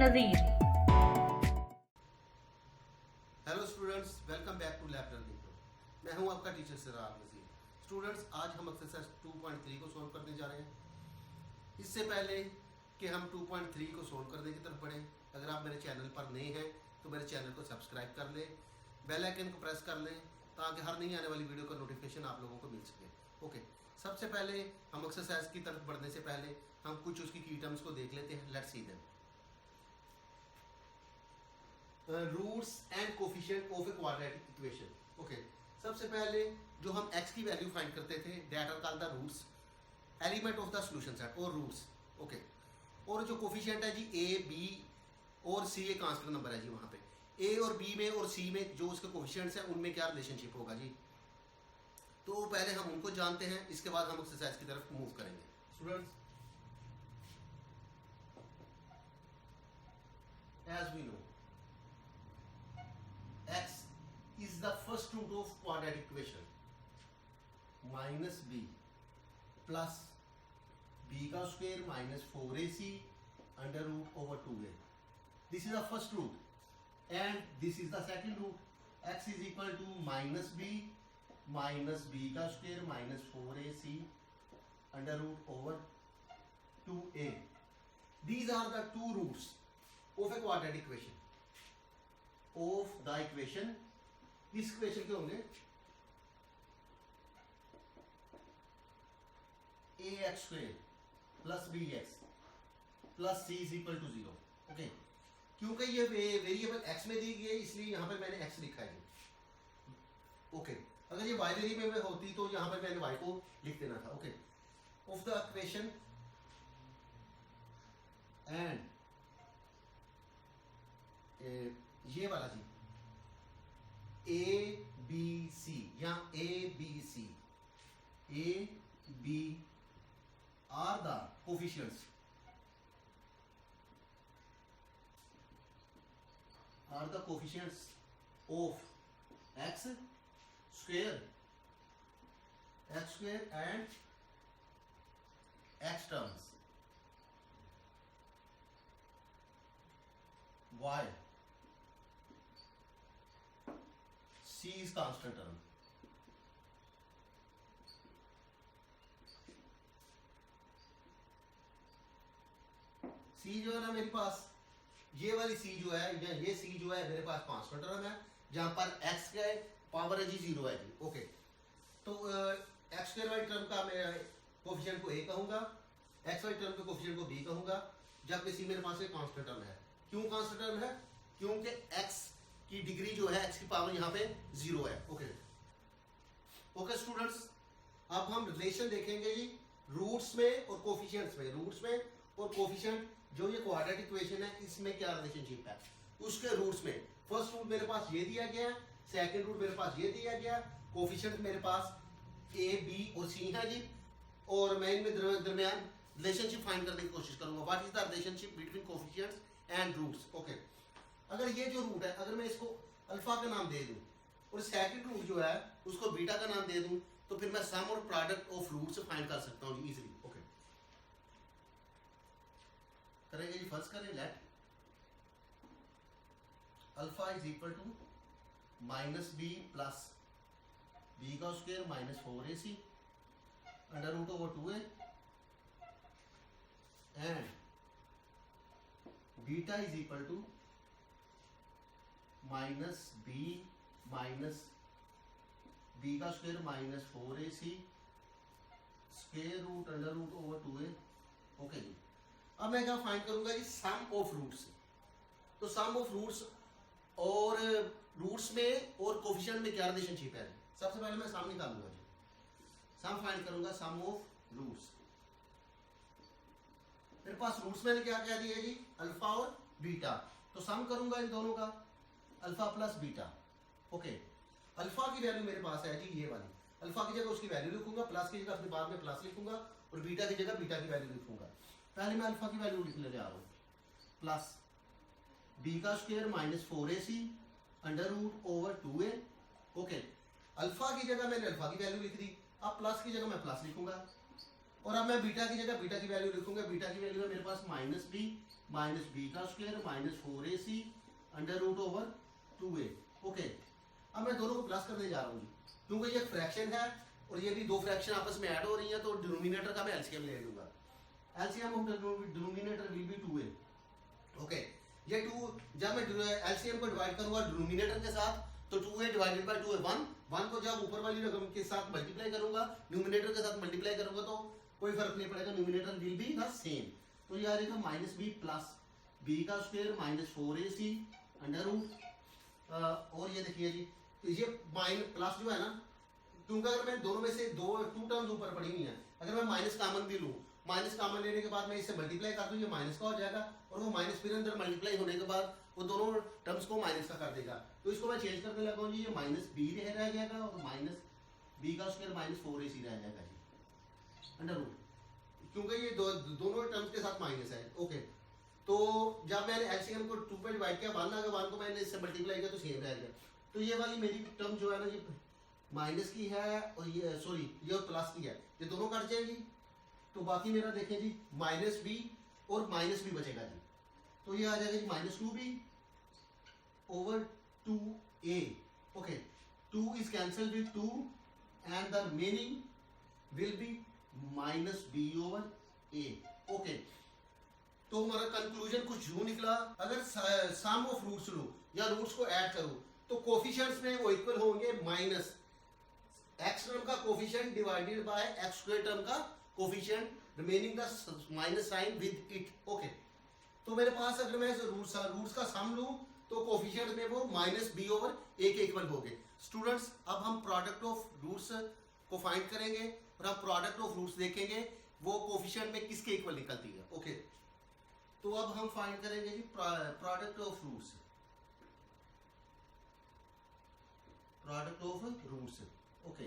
Nazeer. Hello students, welcome back to lab learning pro. मैं हूं आपका टीचर सिराज नजीर। Students, आज हम एक्सरसाइज 2.3 को सॉल्व करने जा रहे हैं। इससे पहले कि हम 2.3 को सॉल्व करने की तरफ बढ़ें, अगर आप मेरे चैनल पर नए हैं तो मेरे चैनल को सब्सक्राइब कर लें, बेल आइकन को प्रेस कर लें ताकि हर नई आने वाली वीडियो का नोटिफिकेशन आप लोगों को मिल सके। ओके, सबसे पहले हम एक्सरसाइज की तरफ बढ़ने से पहले हम कुछ उसकी की टर्म्स को देख लेते हैं। Let's see them. Roots and coefficient of a quadratic equation. Okay, सबसे पहले जो हम x की वैल्यू फाइंड करते थे, that are called the roots, element of the solution set और रूट्स। ओके, और जो कोफिशिएंट है जी a b और c एक कांस्टेंट नंबर है जी। वहां पे a और b में और c में जो उसके कोफिशिएंट्स हैं उनमें क्या रिलेशनशिप होगा जी, तो पहले हम उनको जानते हैं, इसके बाद हम एक्सरसाइज की तरफ मूव करेंगे। Students, as we know, x is the first root of quadratic equation, minus b plus b का square minus 4ac under root over 2a. This is the first root and this is the second root. X is equal to minus b का square minus 4ac under root over 2a. These are the two roots of a quadratic equation. Of the equation, इस equation के होंगे ax square plus bx plus c is equal to 0. Okay, क्योंकि ये variable x में दी गई है इसलिए यहां पर मैंने x लिखा है। ओके, अगर ये y वेरिएबल में होती तो यहां पर मैंने y को लिख देना था। Okay, of the equation and ये वाला जी ए बी सी या A B C, A B are the coefficients, are the coefficients of x square and x terms y. C is constant term. C जो है ना मेरे पास, ये वाली C जो है या ये C जो है मेरे पास कांस्टेंट टर्म है, जहां पर x का पावर है जी 0 है जी। ओके, तो x स्क्वायर वाली टर्म का मैं कोफिशिएंट को a कहूंगा, x वाली टर्म के कोफिशिएंट को b कहूंगा, जबकि C मेरे पास एक कांस्टेंट टर्म है। क्यों कांस्टेंट टर्म है? क्योंकि x की डिग्री जो है, x की पावर यहाँ पे 0 है। ओके ओके स्टूडेंट्स, अब हम रिलेशन देखेंगे जी रूट्स में और कोफिशिएंट्स में। रूट्स में और कोफिशिएंट, जो ये क्वाड्रेटिक इक्वेशन है इसमें क्या रिलेशनशिप है उसके रूट्स में। फर्स्ट रूट मेरे पास ये दिया गया, सेकंड रूट मेरे पास ये दिया गया, कोफिशिएंट मेरे पास a b और c है जी, और मैं इनमें दरमियान रिलेशनशिप फाइंड करने की कोशिश करूंगा। What is the relationship between coefficients and roots. Okay, अगर ये जो रूट है, अगर मैं इसको अल्फा का नाम दे दूं और सेकंड रूट जो है उसको बीटा का नाम दे दूं, तो फिर मैं सम और प्रोडक्ट ऑफ रूट्स फाइंड कर सकता हूं इजीली। ओके, करेंगे जी। फर्स्ट करें, let alpha is equal to minus b plus b का square minus 4ac under root over 2a and beta is equal to minus b का square minus 4ac square root under root over 2a। Okay जी, अब मैं क्या find करूंगा जी, sum of roots. तो sum of roots और roots में और कोफिशिएंट में क्या रिलेशनशिप है। सबसे पहले मैं सम निकालूंगा जी, सम फाइंड करूंगा, सम ऑफ रूट्स। मेरे पास रूट्स मैंने क्या क्या दिया जी, अल्फा और बीटा, तो सम करूंगा इन दोनों का, alpha plus beta. Okay, alpha की वैल्यू मेरे पास है जी ये वाली, अल्फा की जगह उसकी वैल्यू लिखूंगा, प्लस की जगह अपने बाद में प्लस लिखूंगा और बीटा की जगह बीटा की वैल्यू लिखूंगा। पहले मैं अल्फा की वैल्यू लिख ले रहा हूं, प्लस बी का square minus 4ac under root over 2a। Okay, alpha की जगह मैंने अल्फा की वैल्यू लिख दी, अब प्लस की जगह मैं प्लस लिखूंगा और अब मैं बीटा की जगह बीटा की वैल्यू लिखूंगा। बीटा की वैल्यू है मेरे पास माइनस बी माइनस बी का square minus 4ac under root over 2a। Okay, अब मैं दोनों को प्लस करने जा रहा हूँ जी, क्योंकि ये फ्रैक्शन है और ये भी दो फ्रैक्शन आपस में ऐड हो रही हैं, तो डिनोमिनेटर का मैं एलसीएम ले लूंगा। LCM of denominator will be 2a। Okay, ये 2 जब मैं एलसीएम को डिवाइड करूंगा डिनोमिनेटर के साथ, तो 2a डिवाइडेड बाय 2 है 1 को जब ऊपर वाली रकम के साथ मल्टीप्लाई करूंगा, न्यूमिनेटर के साथ मल्टीप्लाई करूंगा, तो कोई फर्क नहीं पड़ेगा, numerator will be the same. तो ये आ जाएगा माइनस बी प्लस बी का square minus 4ac under root और ये देखिए जी, ये माइनस प्लस जो है ना, क्योंकि अगर मैं दोनों में से टू टर्म्स ऊपर पड़ी हुई है, अगर मैं माइनस कॉमन भी लूँ, माइनस कॉमन लेने के बाद मैं इससे मल्टीप्लाई कर दूं, ये माइनस का हो जाएगा, और वो माइनस फिर अंदर मल्टीप्लाई होने के बाद वो दोनों टर्म्स को माइनस का कर देगा। तो इसको मैं चेंज करने लगा हूँ जी, ये माइनस बी रह जाएगा और माइनस बी का स्क्वायर माइनस 4ac रह जाएगा जी अंडर रूट, क्योंकि ये दोनों टर्म्स के साथ माइनस है। ओके, तो जब मैंने एलसीएम को 2 पे डिवाइड किया, 1 आ गया, 1 को मैंने इससे मल्टीप्लाई किया तो सेम रह गया। तो ये वाली मेरी टर्म जो है ना, ये माइनस की है और ये सॉरी ये प्लस की है, ये दोनों कट जाएगी, तो बाकी मेरा देखें जी माइनस बी और माइनस बी बचेगा जी, तो ये आ जाएगा जी minus 2b over 2a। Okay, 2 is cancel with 2 and the remaining will be minus b over a। Okay, तो हमारा कंक्लूजन कुछ यूं निकला, अगर सम ऑफ रूट्स लो या रूट्स को ऐड करो तो कोफिशिएंट्स में वो इक्वल होंगे माइनस एक्स टर्म का coefficient divided by x square term का coefficient, remaining the minus sign with it. Okay, तो मेरे पास अगर मैं रूट्स का सम लूं तो कोफिशिएंट में वो माइनस बी ओवर ए के इक्वल हो गए। स्टूडेंट्स, अब हम प्रोडक्ट ऑफ रूट्स को फाइंड करेंगे और अब प्रोडक्ट ऑफ रूट्स देखेंगे वो कोफिशिएंट में किसके इक्वल निकलती है। ओके, तो अब हम फाइंड करेंगे जी product of roots, product of roots. Okay,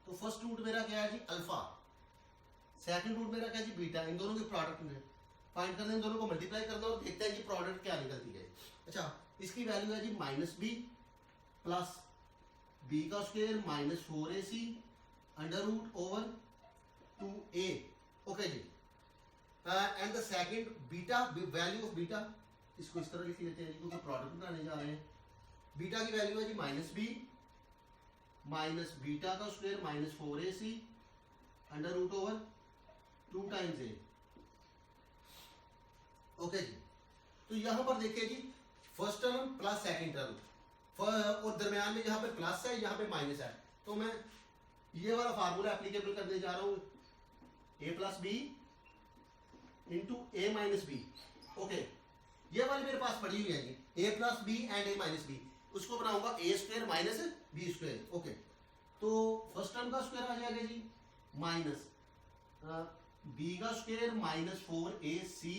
तो फर्स्ट रूट मेरा क्या है जी अल्फा, सेकंड रूट मेरा क्या है जी बीटा, इन दोनों के प्रोडक्ट में फाइंड करना है, इन दोनों को मल्टीप्लाई करना और देखते हैं कि प्रोडक्ट क्या निकलती है। अच्छा, इसकी वैल्यू है जी माइनस बी प्लस बी का square minus 4ac under root over 2a। Okay जी, and the second beta, value of beta, इसको इस तरह लिख लेते हैं जी क्योंकि प्रोडक्ट बनाने जा रहे हैं। बीटा की वैल्यू है जी माइनस बी माइनस बीटा का square minus 4ac under root over 2 times a। Okay जी, तो यहां पर देखिए जी first term plus second term और दरमियान में यहां पे प्लस है, यहां पे माइनस है, तो मैं ये वाला फार्मूला एप्लीकेबल करने जा रहा हूं, a plus b into a minus b. Okay, ये वाली मेरे पास पड़ी हुई है जी a plus b and a minus b, उसको बनाऊंगा a square minus b square. Okay, तो फर्स्ट टर्म का स्क्वायर आ जाएगा जी माइनस बी का square minus 4ac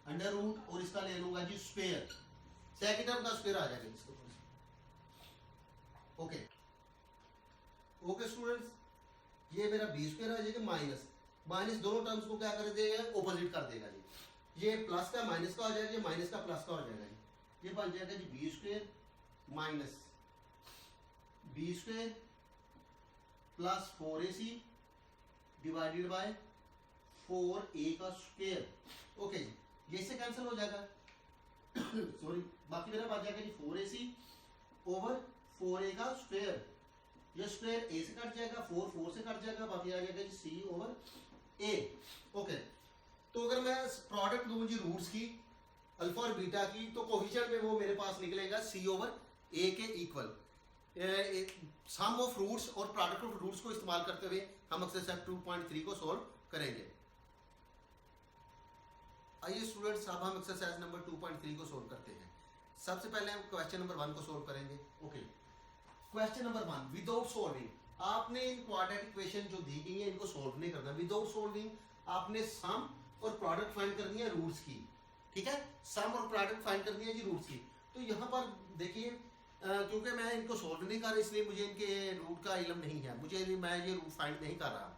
under root और इसका ले लूंगा जी स्क्वायर, सेकंड टर्म का स्क्वायर आ जाएगा इसको। ओके ओके स्टूडेंट्स, ये मेरा बी स्क्वायर आ जाएगा माइनस माइनस दोनों टर्म्स को क्या कर देगा, ऑपोजिट कर देगा जी, ये प्लस का माइनस का हो जाएगा, माइनस का प्लस का हो जाएगा जी, ये बन जाएगा जी b square minus b square plus 4ac divided by 4a का स्क्वायर। ओके जी, ये इससे कैंसिल हो जाएगा सॉरी, बाकी मेरा बच जाएगा जी 4ac ओवर 4a का स्क्वायर, ये स्क्वायर a से कट जाएगा, 4 से कट जाएगा, बाकी आ जाएगा जी c ओवर a। ओके, तो अगर मैं प्रोडक्ट दूं जी रूट्स की अल्फा और बीटा की, तो कोफिशिएंट में वो मेरे पास निकलेगा c ओवर a के इक्वल। सम ऑफ रूट्स और प्रोडक्ट ऑफ रूट्स को इस्तेमाल करते हुए हम एक्सरसाइज 2.3 को सॉल्व करेंगे। आइए स्टूडेंट्स, अब हम एक्सरसाइज नंबर 2.3 को सोल्व करते हैं। सबसे पहले हम क्वेश्चन नंबर 1 को सोल्व करेंगे। Okay, question number 1, without solving, आपने इन क्वाड्रेटिक इक्वेशन जो दी गई है इनको सोल्व नहीं करना। विदाउट सॉल्विंग आपने सम और प्रोडक्ट फाइंड करनी है रूट्स की, ठीक है, सम और प्रोडक्ट फाइंड करनी है जी रूट्स की। तो यहाँ पर देखिए, क्योंकि मैं इनको सोल्व नहीं कर रहा, इसलिए मुझे इनके रूट का इल्म नहीं है, मैं ये रूट फाइंड नहीं कर रहा।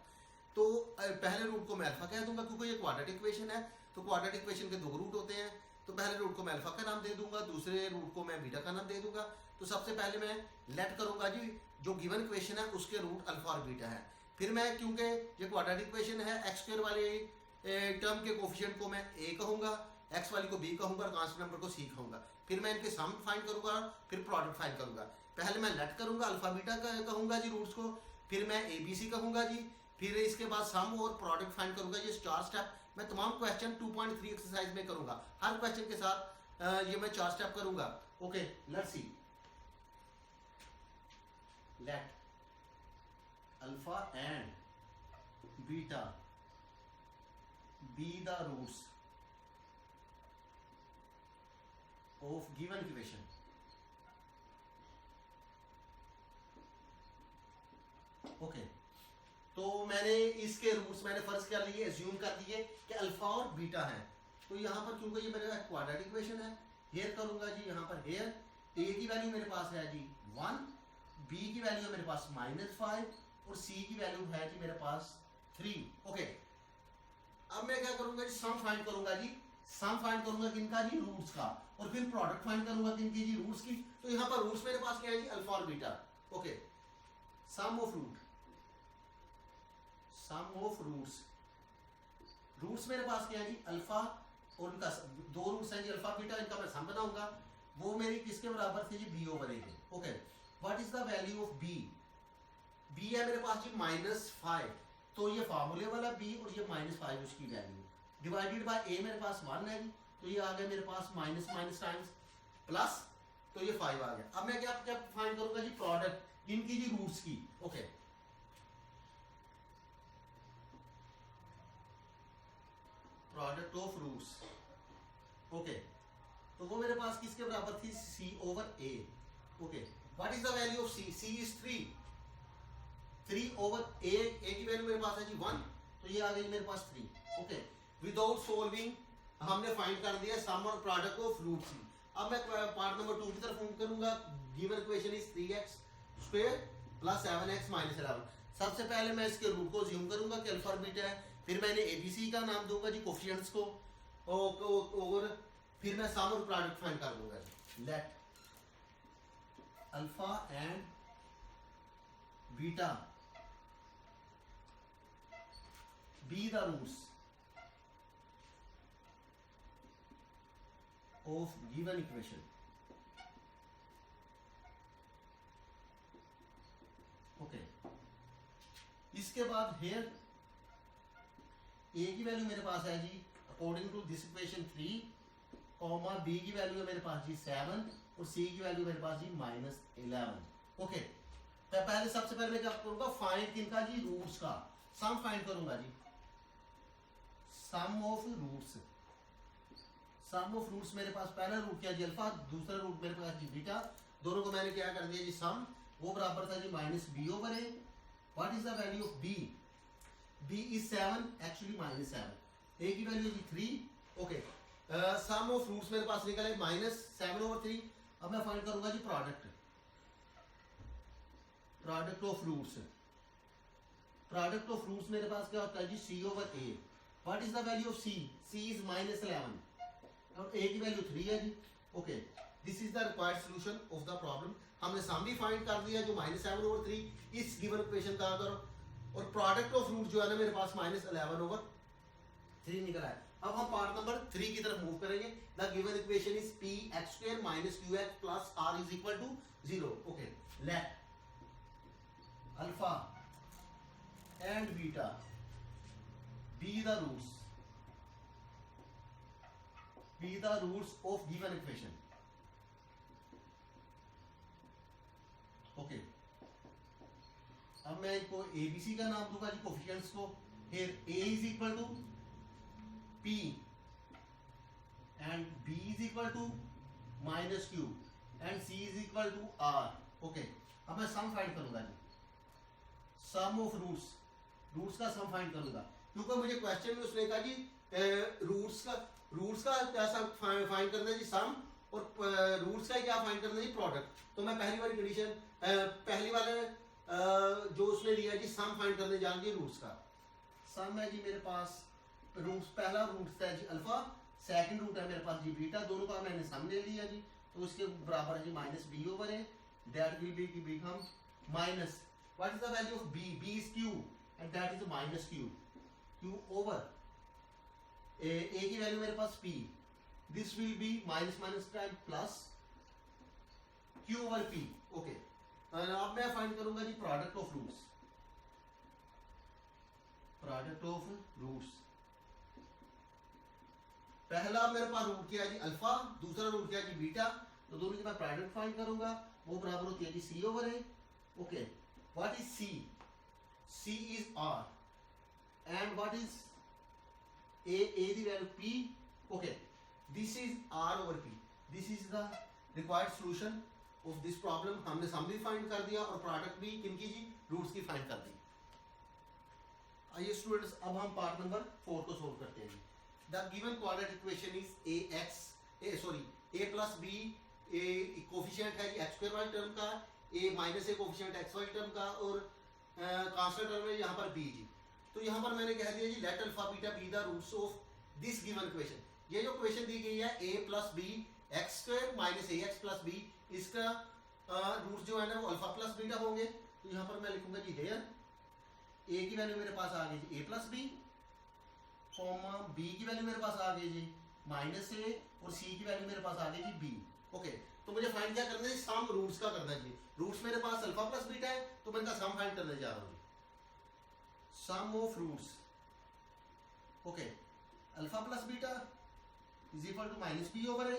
तो पहले रूट को मैं अल्फा कह दूंगा क्योंकि ये क्वाड्रेटिक इक्वेशन है, तो क्वाड्रेटिक इक्वेशन के 2 रूट होते हैं, तो पहले रूट को मैं अल्फा का नाम दे दूंगा, दूसरे रूट को मैं बीटा का नाम दे दूंगा। तो सबसे पहले मैं लेट करूंगा जी जो गिवन इक्वेशन है उसके रूट अल्फा और बीटा है, फिर मैं क्योंकि ये क्वाड्रेटिक इक्वेशन है एक्स स्क्वायर वाले टर्म के कोफिशिएंट को मैं a कहूंगा, एक्स वाली को बी कहूंगा और कांस्टेंट नंबर को सी कहूंगा। फिर मैं इनके सम फाइंड करूंगा, फिर प्रोडक्ट फाइंड करूंगा। पहले मैं लेट करूंगा, अल्फा बीटा कहूंगा जी रूट्स को, फिर मैं ए बी सी कहूंगा जी, फिर इसके बाद सम और प्रोडक्ट फाइंड करूंगा। ये 4 स्टेप मैं तमाम क्वेश्चन 2.3 एक्सरसाइज में करूंगा। हर क्वेश्चन के साथ ये मैं 4 स्टेप करूंगा। Okay, let's see. Let alpha and beta be the roots of given equation. Okay, तो मैंने इसके रूट्स मैंने फर्ज कर लिए, एज्यूम कर लिए कि अल्फा और बीटा है। तो यहाँ पर क्योंकि ये मेरा क्वाड्रेटिक इक्वेशन है, हेयर करूंगा जी, यहाँ पर हेयर ए की वैल्यू मेरे पास है जी 1, बी की वैल्यू है मेरे पास -5 और सी की वैल्यू है जी मेरे पास 3। ओके, अब मैं क्या करूंगा जी, सम फाइंड करूंगा जी। सम फाइंड करूंगा किनका जी, रूट्स का, और फिर प्रोडक्ट फाइंड करूंगा किनकी जी, रूट्स की। तो यहां पर रूट्स मेरे पास क्या है जी, अल्फा और beta. Okay, sum of roots, roots मेरे पास क्या है जी, अल्फा, और उनका 2 रूट्स हैं जी अल्फा बीटा, इनका मैं सम बनाऊंगा। वो मेरी किसके बराबर थी जी, बी ओवर ए के। Okay, what is the value of b? B है मेरे पास जी -5, तो ये फार्मूले वाला बी और ये -5 उसकी वैल्यू डिवाइडेड बाय ए मेरे पास 1 है जी, तो ये आ गया मेरे पास माइनस टाइम्स प्लस, तो ये 5 आ गया। अब मैं क्या क्या फाइंड करूंगा जी, प्रोडक्ट इनकी जी रूट्स की। Okay, product of roots. Okay, तो वो मेरे पास किसके बराबर थी, c over a. Okay, what is the value of c? C is 3 over a की वैल्यू मेरे पास है जी 1, तो ये आ गई मेरे पास 3। ओके, विदाउट सोल्विंग हमने फाइंड कर दिया सम और प्रोडक्ट ऑफ रूट्स। अब मैं पार्ट नंबर 2 की तरफ मूव करूंगा। Given equation is 3x square plus 7x minus 11। सबसे पहले मैं इसके रूट को अज्यूम करूंगा कि अल्फा और बीटा है, फिर मैंने एबीसी का नाम दूंगा जी कोफिशिएंट्स को, और फिर मैं सम और प्रोडक्ट फाइंड कर दूंगा जी। Let alpha and beta be the roots of given equation. Okay, इसके बाद here a की वैल्यू मेरे पास है जी according to this equation 3, comma b की वैल्यू है मेरे पास जी 7 और c की वैल्यू मेरे पास जी -11। ओके, तो पहले सबसे पहले मैं क्या करूंगा, फाइंड किनका जी, रूट्स का। सम फाइंड करूंगा जी, sum of roots. Sum of roots मेरे पास पहला रूट क्या जी अल्फा, दूसरा रूट मेरे पास जी बीटा, दोनों को मैंने क्या कर दिया जी सम, वो बराबर था जी -b over a। What is the value of b? b is 7, actually -7। a की वैल्यू जी 3। ओके, सम ऑफ रूट्स मेरे पास निकला है -7 ओवर 3। अब मैं फाइंड करूंगा जी product of roots. Product of roots मेरे पास क्या होता है जी, c over a। What is the value of c? c इज -11 और a की वैल्यू 3 है जी। Okay, this is the required solution of the problem. हमने सम भी फाइंड कर दिया जो -7 ओवर 3 इस गिवन इक्वेशन का करो, और प्रोडक्ट ऑफ रूट जो है ना मेरे पास -11 ओवर 3 निकला है। अब हम पार्ट नंबर 3 की तरफ मूव करेंगे। The given equation is px² - qx plus r is equal to 0। Okay, let alpha and beta be the roots of given equation. Okay, अब मैं इनको एबीसी का नाम दूंगा जी कोफिशिएंट्स को। here a is equal to p and b is equal to -q and c is equal to r. Okay, अब मैं सम फाइंड करूंगा जी, सम ऑफ रूट्स का सम फाइंड करूंगा, क्योंकि मुझे क्वेश्चन में उसने कहा जी रूट्स का क्या फाइंड करना है जी सम, और रूट्स का क्या फाइंड करना है जी प्रोडक्ट। तो मैं पहली वाली कंडीशन पहली वाले जो उसने लिया जी सम फाइंड करने जाएंगे रूट्स का। सम है जी मेरे पास रूट्स, पहला रूट है जी अल्फा, सेकंड रूट है मेरे पास जी बीटा, दोनों का मैंने सम ले लिया जी, तो उसके बराबर है जी -b over a, that will be become minus, what is the value of b? b is q and that is -q over a की वैल्यू मेरे पास p, this will be minus minus time plus q over p. Okay, अब मैं find करूंगा जी product of roots. Product of roots, पहला मेरे पास root क्या है जी अल्फा, दूसरा रूट क्या है जी बीटा, तो दोनों की मैं प्रोडक्ट फाइंड करूंगा, वो बराबर होती है जी c over a. Okay, what is c? C is r and what is a the value p. Okay, this is r over p, this is the required solution of this problem. हमने sum भी find कर दिया और product भी किनकी जी roots की find कर दी। आइए स्टूडेंट्स, अब हम पार्ट नंबर 4 को सोल्व करते हैं। The given quadratic equation is a plus b, a coefficient है एक्स स्क्वायर वाली टर्म का, a minus a coefficient x वाली टर्म का, और कांस्टेंट टर्म है यहाँ पर बी जी। तो यहाँ पर मैंने कह दिया जी let alpha beta be the roots of this given equation. ये जो इक्वेशन दी गई है a plus b x square minus a x plus b, इसका रूट जो है ना वो अल्फा प्लस बीटा होंगे। तो यहाँ पर मैं लिखूंगा जी हेयर ए की वैल्यू मेरे पास आ गई जी ए प्लस बी, कॉमा बी की वैल्यू मेरे पास आ गई जी माइनस ए, और सी की वैल्यू मेरे पास आ गई जी बी। ओके, तो मुझे फाइंड क्या करना है? सम रूट्स का करना है जी। रूट्स मेरे पास अल्फा प्लस बीटा है, तो मैं इनका सम फाइंड करने जा रहा हूँ। Sum of roots, okay, alpha plus beta is equal to minus b over a.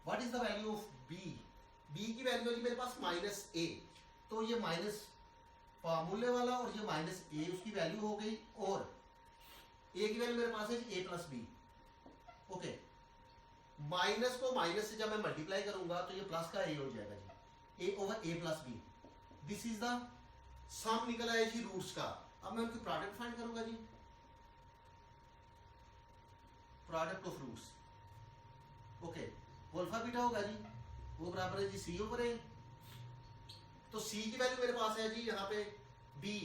What is the value of b? B की वैल्यू है मेरे पास माइनस ए, तो ये माइनस फार्मूले वाला और ये माइनस ए उसकी वैल्यू हो गई, और ए की वैल्यू मेरे पास है a plus B. Okay, minus को माइनस से जब मैं मल्टीप्लाई करूंगा तो ये प्लस का ए हो जाएगा जी, a over a plus b. This is the sum निकल आया जी रूट्स का। अब मैं उनकी प्रोडक्ट फाइंड करूंगा जी, प्रोडक्ट ऑफ रूट्स। ओके, वो अल्फा बीटा होगा जी, वो बराबर है जी सी ओवर ए। तो सी की वैल्यू मेरे पास है जी यहाँ पे बी,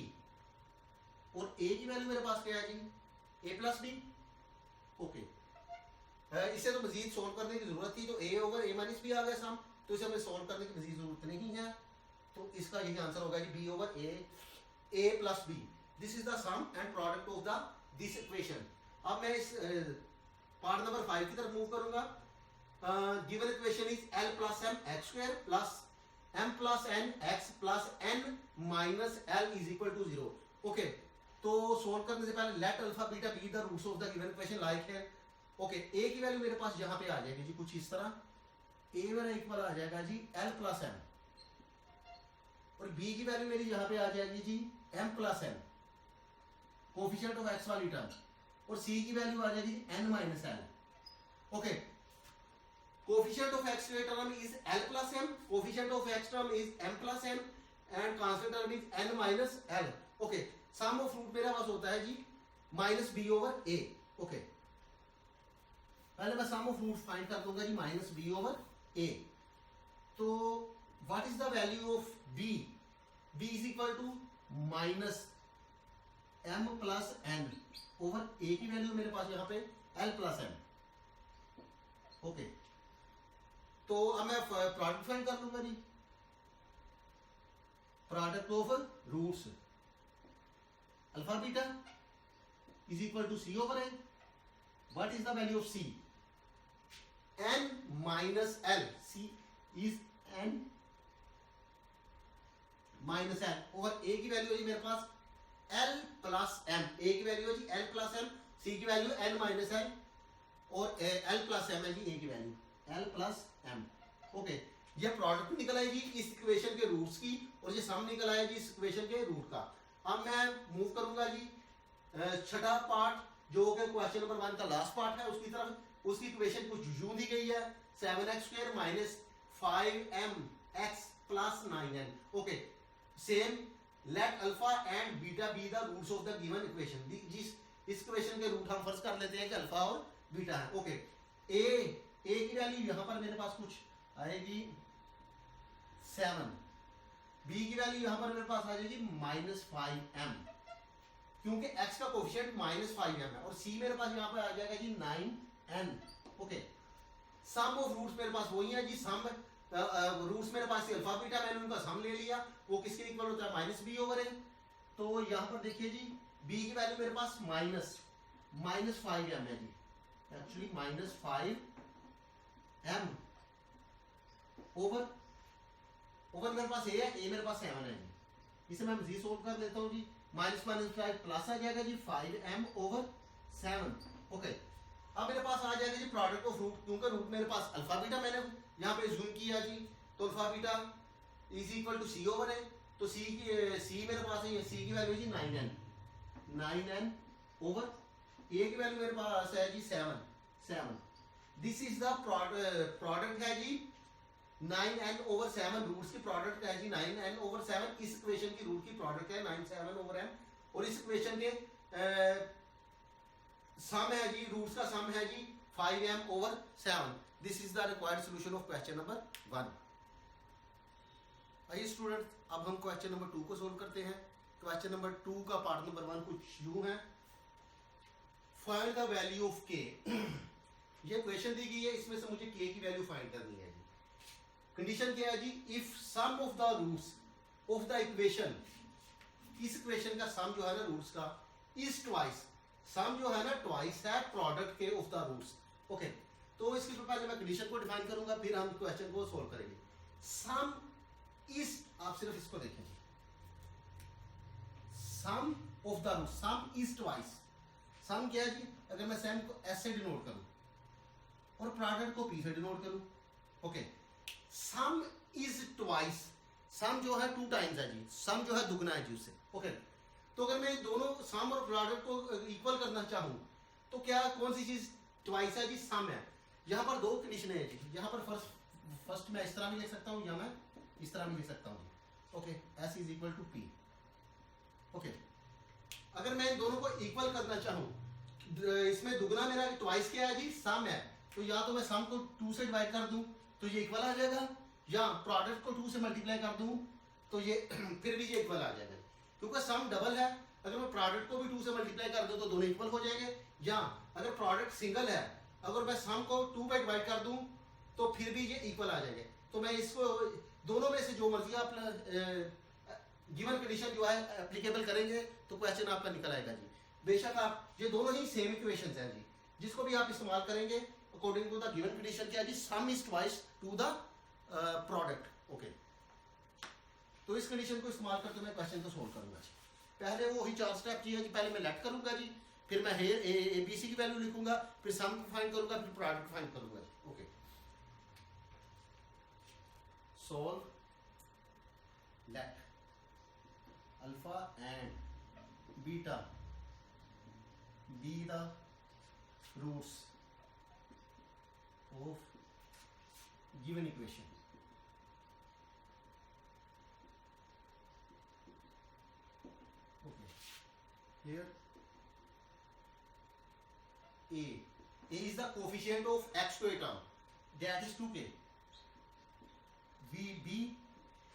और ए की वैल्यू मेरे पास क्या है जी ए प्लस बी। ओके, इसे तो मजीद सोल्व करने की जरूरत थी, तो ए ओवर ए माइनस बी आ गया सम, तो इसे हमें सोल्व करने की मजीद जरूरत नहीं है। तो इसका यही आंसर होगा जी b over a plus b. This is the sum and product of the this equation. अब मैं इस पार्ट नंबर 5 की तरफ मूव करूंगा। Given equation is L plus m x square plus m plus n x plus n minus l is equal to 0। Okay, तो solve करने से पहले let alpha beta be the roots of the given equation like है। Okay, a की value मेरे पास यहाँ पे आ जाएगी जी कुछ इस तरह, ए वाला इक्वल आ जाएगा जी एल प्लस एम, और बी की वैल्यू मेरी यहाँ पे आ जाएगी जी M plus N coefficient of x वाली टर्म, और सी की वैल्यू आ जाएगी N minus L. Okay, coefficient of x term is L plus M, coefficient of x term is M plus N, and constant term is N minus L. Okay, sum of root मेरा पास होता है जी minus b over a. Okay, पहले मैं sum of root find कर दूंगा जी माइनस बी ओवर ए। तो what is the value of b? B is equal to minus m plus n over a की वैल्यू मेरे पास यहाँ पे एल प्लस एम। ओके, तो अब मैं प्रोडक्ट फाइंड कर दूंगा जी, product of roots alpha beta is equal to c over a. What is the value of c? N minus l, c is N minus l over a की value है जी मेरे पास एल प्लस एम, ए की value है जी L plus m, c की value n minus l, और एल प्लस एम है जी ए की value l plus m. Okay, ये प्रोडक्ट निकल आएगी इस इक्वेशन के रूट्स की, और ये सम निकल आएगी इस इक्वेशन के रूट का। अब मैं मूव करूंगा जी छठा पार्ट जो कि क्वेश्चन नंबर 1 का लास्ट पार्ट है उसकी तरफ। उसकी इक्वेशन कुछ यूं दी गई है 7x square minus 5mx plus 9n। Okay, same let alpha and beta be the roots of the given equation. जिस इस इक्वेशन के रूट हम फर्ज कर लेते हैं कि अल्फा और बीटा है। ओके, ए की वैल्यू यहां पर मेरे पास कुछ आएगी 7, बी की वैल्यू यहां पर मेरे पास आ जाएगी माइनस 5m, क्योंकि x का कोफिशिएंट माइनस 5m है, और c मेरे पास यहां पर आ जाएगा जी 9n। Okay, sum of roots मेरे पास वही है जी, सम रूट्स मेरे पास अल्फा बीटा, मैंने उनका सम ले लिया, वो किसके इक्वल होता है माइनस बी ओवर ए। तो यहां पर देखिए जी b की वैल्यू मेरे पास माइनस 5m है जी, actually minus 5 m over over मेरे पास ए है, ए मेरे पास 7 है जी। इसे मैं मजीद सोल्व कर देता हूँ जी। माइनस माइनस प्लस आ जाएगा जी 5m ओवर 7। ओके, अब मेरे पास आ जाएगा जी प्रोडक्ट ऑफ रूट, क्योंकि रूट मेरे पास अल्फा बीटा मैंने यहाँ पे जूम किया जी, तो alpha beta is equal to c over है, तो सी मेरे पास है, सी की value ji 9n over a की वैल्यू मेरे पास है जी 7। दिस इज द प्रोडक्ट है जी 9n ओवर 7, रूट्स की प्रोडक्ट है जी 9n ओवर 7। इस इक्वेशन की रूट की प्रोडक्ट है 9 ओवर m, और इस इक्वेशन के सम है जी, रूट्स का सम है जी 5m over 7। This is the required solution of question number 1। आइए स्टूडेंट्स, अब हम क्वेश्चन नंबर 2 को सोल्व करते हैं। क्वेश्चन नंबर 2 का पार्ट नंबर 1 कुछ यूं है, find the value of k। ये क्वेश्चन दी गई है, इसमें से मुझे k की वैल्यू फाइंड करनी है जी। कंडीशन क्या है जी, if sum of the roots of the equation, इस इक्वेशन का सम जो है ना रूट्स का, इज ट्वाइस, सम जो है ना ट्वाइस है प्रोडक्ट के ऑफ द रूट्स। ओके, तो इसके पहले मैं कंडीशन को डिफाइन करूंगा, फिर हम क्वेश्चन को सोल्व करेंगे। सम इज, आप सिर्फ इसको देखें, sum of the root, sum is twice. Sum क्या है जी, अगर मैं सम को एस से डिनोट करूं और प्रोडक्ट को पी से डिनोट करूं, ओके, सम इज ट्वाइस, सम जो है 2 टाइम्स है जी, सम जो है दुगना है जी उससे। ओके, तो अगर मैं दोनों सम और प्रोडक्ट को इक्वल करना चाहूं, तो क्या कौन सी चीज ट्वाइस है जी, सम है। यहां पर 2 कंडीशन है जी, यहां पर फर्स्ट मैं इस तरह भी लिख सकता हूं, या मैं इस तरह भी लिख सकता हूं जी। Okay, s is equal to p. Okay, अगर मैं इन दोनों को इक्वल करना चाहूं, इसमें दुगना मेरा ट्वाइस क्या है जी, सम है, तो या तो मैं सम को 2 से डिवाइड कर दूं तो ये इक्वल आ जाएगा, या प्रोडक्ट को 2 से मल्टीप्लाई कर दूं तो ये फिर भी ये इक्वल आ जाएगा, क्योंकि सम डबल है। अगर मैं प्रोडक्ट को भी 2 से मल्टीप्लाई कर दूं तो दोनों इक्वल हो जाएंगे, या अगर प्रोडक्ट सिंगल है, अगर मैं सम को 2 पे डिवाइड कर दूं तो फिर भी ये इक्वल आ जाएंगे। तो मैं इसको दोनों में से जो मर्जी आप गिवन कंडीशन जो है एप्लीकेबल करेंगे तो क्वेश्चन आपका निकल आएगा जी। बेशक आप ये दोनों ही सेम इक्वेशंस हैं जी, जिसको भी आप इस्तेमाल करेंगे according to the given condition क्या है जी, sum is twice to the product. Okay, तो इस कंडीशन को इस्तेमाल करके मैं क्वेश्चन को सोल्व करूंगा जी। पहले वो ही 4 स्टेप जी है जी, पहले मैं लेट करूंगा जी, फिर मैं हेयर ए बी सी की वैल्यू लिखूंगा, फिर सम को फाइंड करूंगा, फिर प्रोडक्ट फाइंड करूंगा जी। Okay, solve let alpha and beta be the roots of given equation। Okay, here a is the coefficient of x to a term, that is 2k।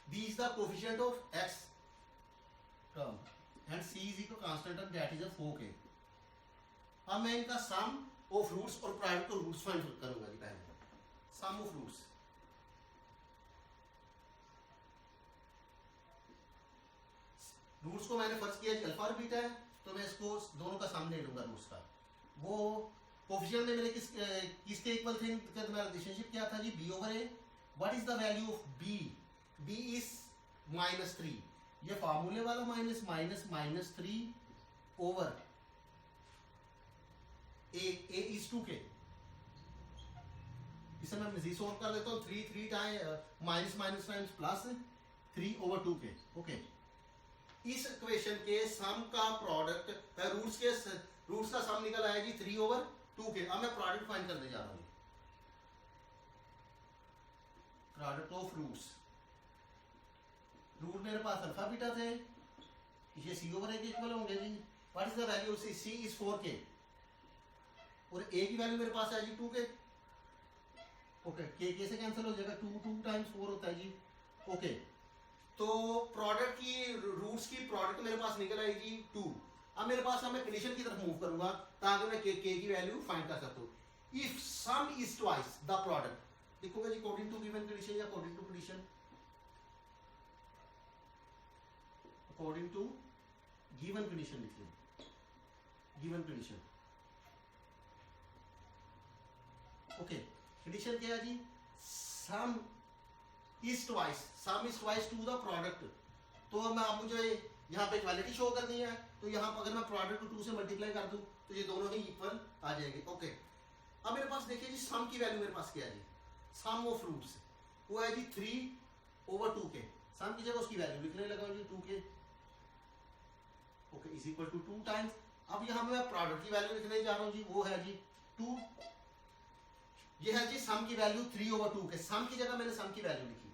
B is the coefficient of x term and C is equal constant term, that is a 4k। अब मैं इनका सम of roots और product of roots find करूंगा जी। पहले सम of roots, roots को मैंने first किया alpha और बीटा है, तो मैं इसको दोनों का सम ले लूंगा रूट्स का। वो कोएफिशिएंट में मेरे किसके इक्वल थे, मेरा रिलेशनशिप क्या था जी, b over a। What is the value of b? b is -3, ये फार्मूले वाला minus minus -3 over a is 2k। इसे मैं मजीद सोल्व कर देता हूँ, 3 time minus minus times plus 3 over 2k। Okay, इस इक्वेशन के सम का प्रोडक्ट रूट्स का सम निकल आया जी 3 ओवर 2k। अब मैं प्रोडक्ट फाइंड करने जा रहा हूँ, प्रोडक्ट ऑफ रूट्स। रूट मेरे पास अल्फा बीटा थे, ये सी ओवर ए के इक्वल होंगे जी। What is the value of c? Is 4k, और ए की वैल्यू मेरे पास है जी 2k। ओके, के से कैंसिल हो जाएगा, 2 टाइम्स 4 होता है जी। ओके, तो प्रोडक्ट की रूट्स की प्रोडक्ट मेरे पास निकल आएगी 2। अब मेरे पास मैं कंडीशन की तरफ मूव करूंगा ताकि मैं के की वैल्यू फाइंड कर सकूं। If sum is twice the product, लिखूंगा जी अकॉर्डिंग टू गिवन कंडीशन या according to condition, according to given condition लिखिए, गिवन कंडीशन। ओके, कंडीशन क्या है जी, sum is twice to the product. तो मैं आप मुझे यहाँ पे इक्वालिटी शो करनी है, तो यहाँ पर अगर मैं प्रोडक्ट को 2 से मल्टीप्लाई कर दूं तो ये दोनों ही इक्वल आ जाएंगे। ओके, अब मेरे पास देखिए जी सम की वैल्यू मेरे पास क्या है जी, सम ऑफ रूट्स वो है जी 3/2k। सम की जगह उसकी वैल्यू लिखने लगा जी 2k, okay, is equal to 2 times. अब यहाँ पे मैं प्रोडक्ट की वैल्यू लिखने जा रहा हूँ जी, वो है जी 2। ये है जी सम की वैल्यू 3/2k। सम की जगह मैंने सम की वैल्यू लिखी,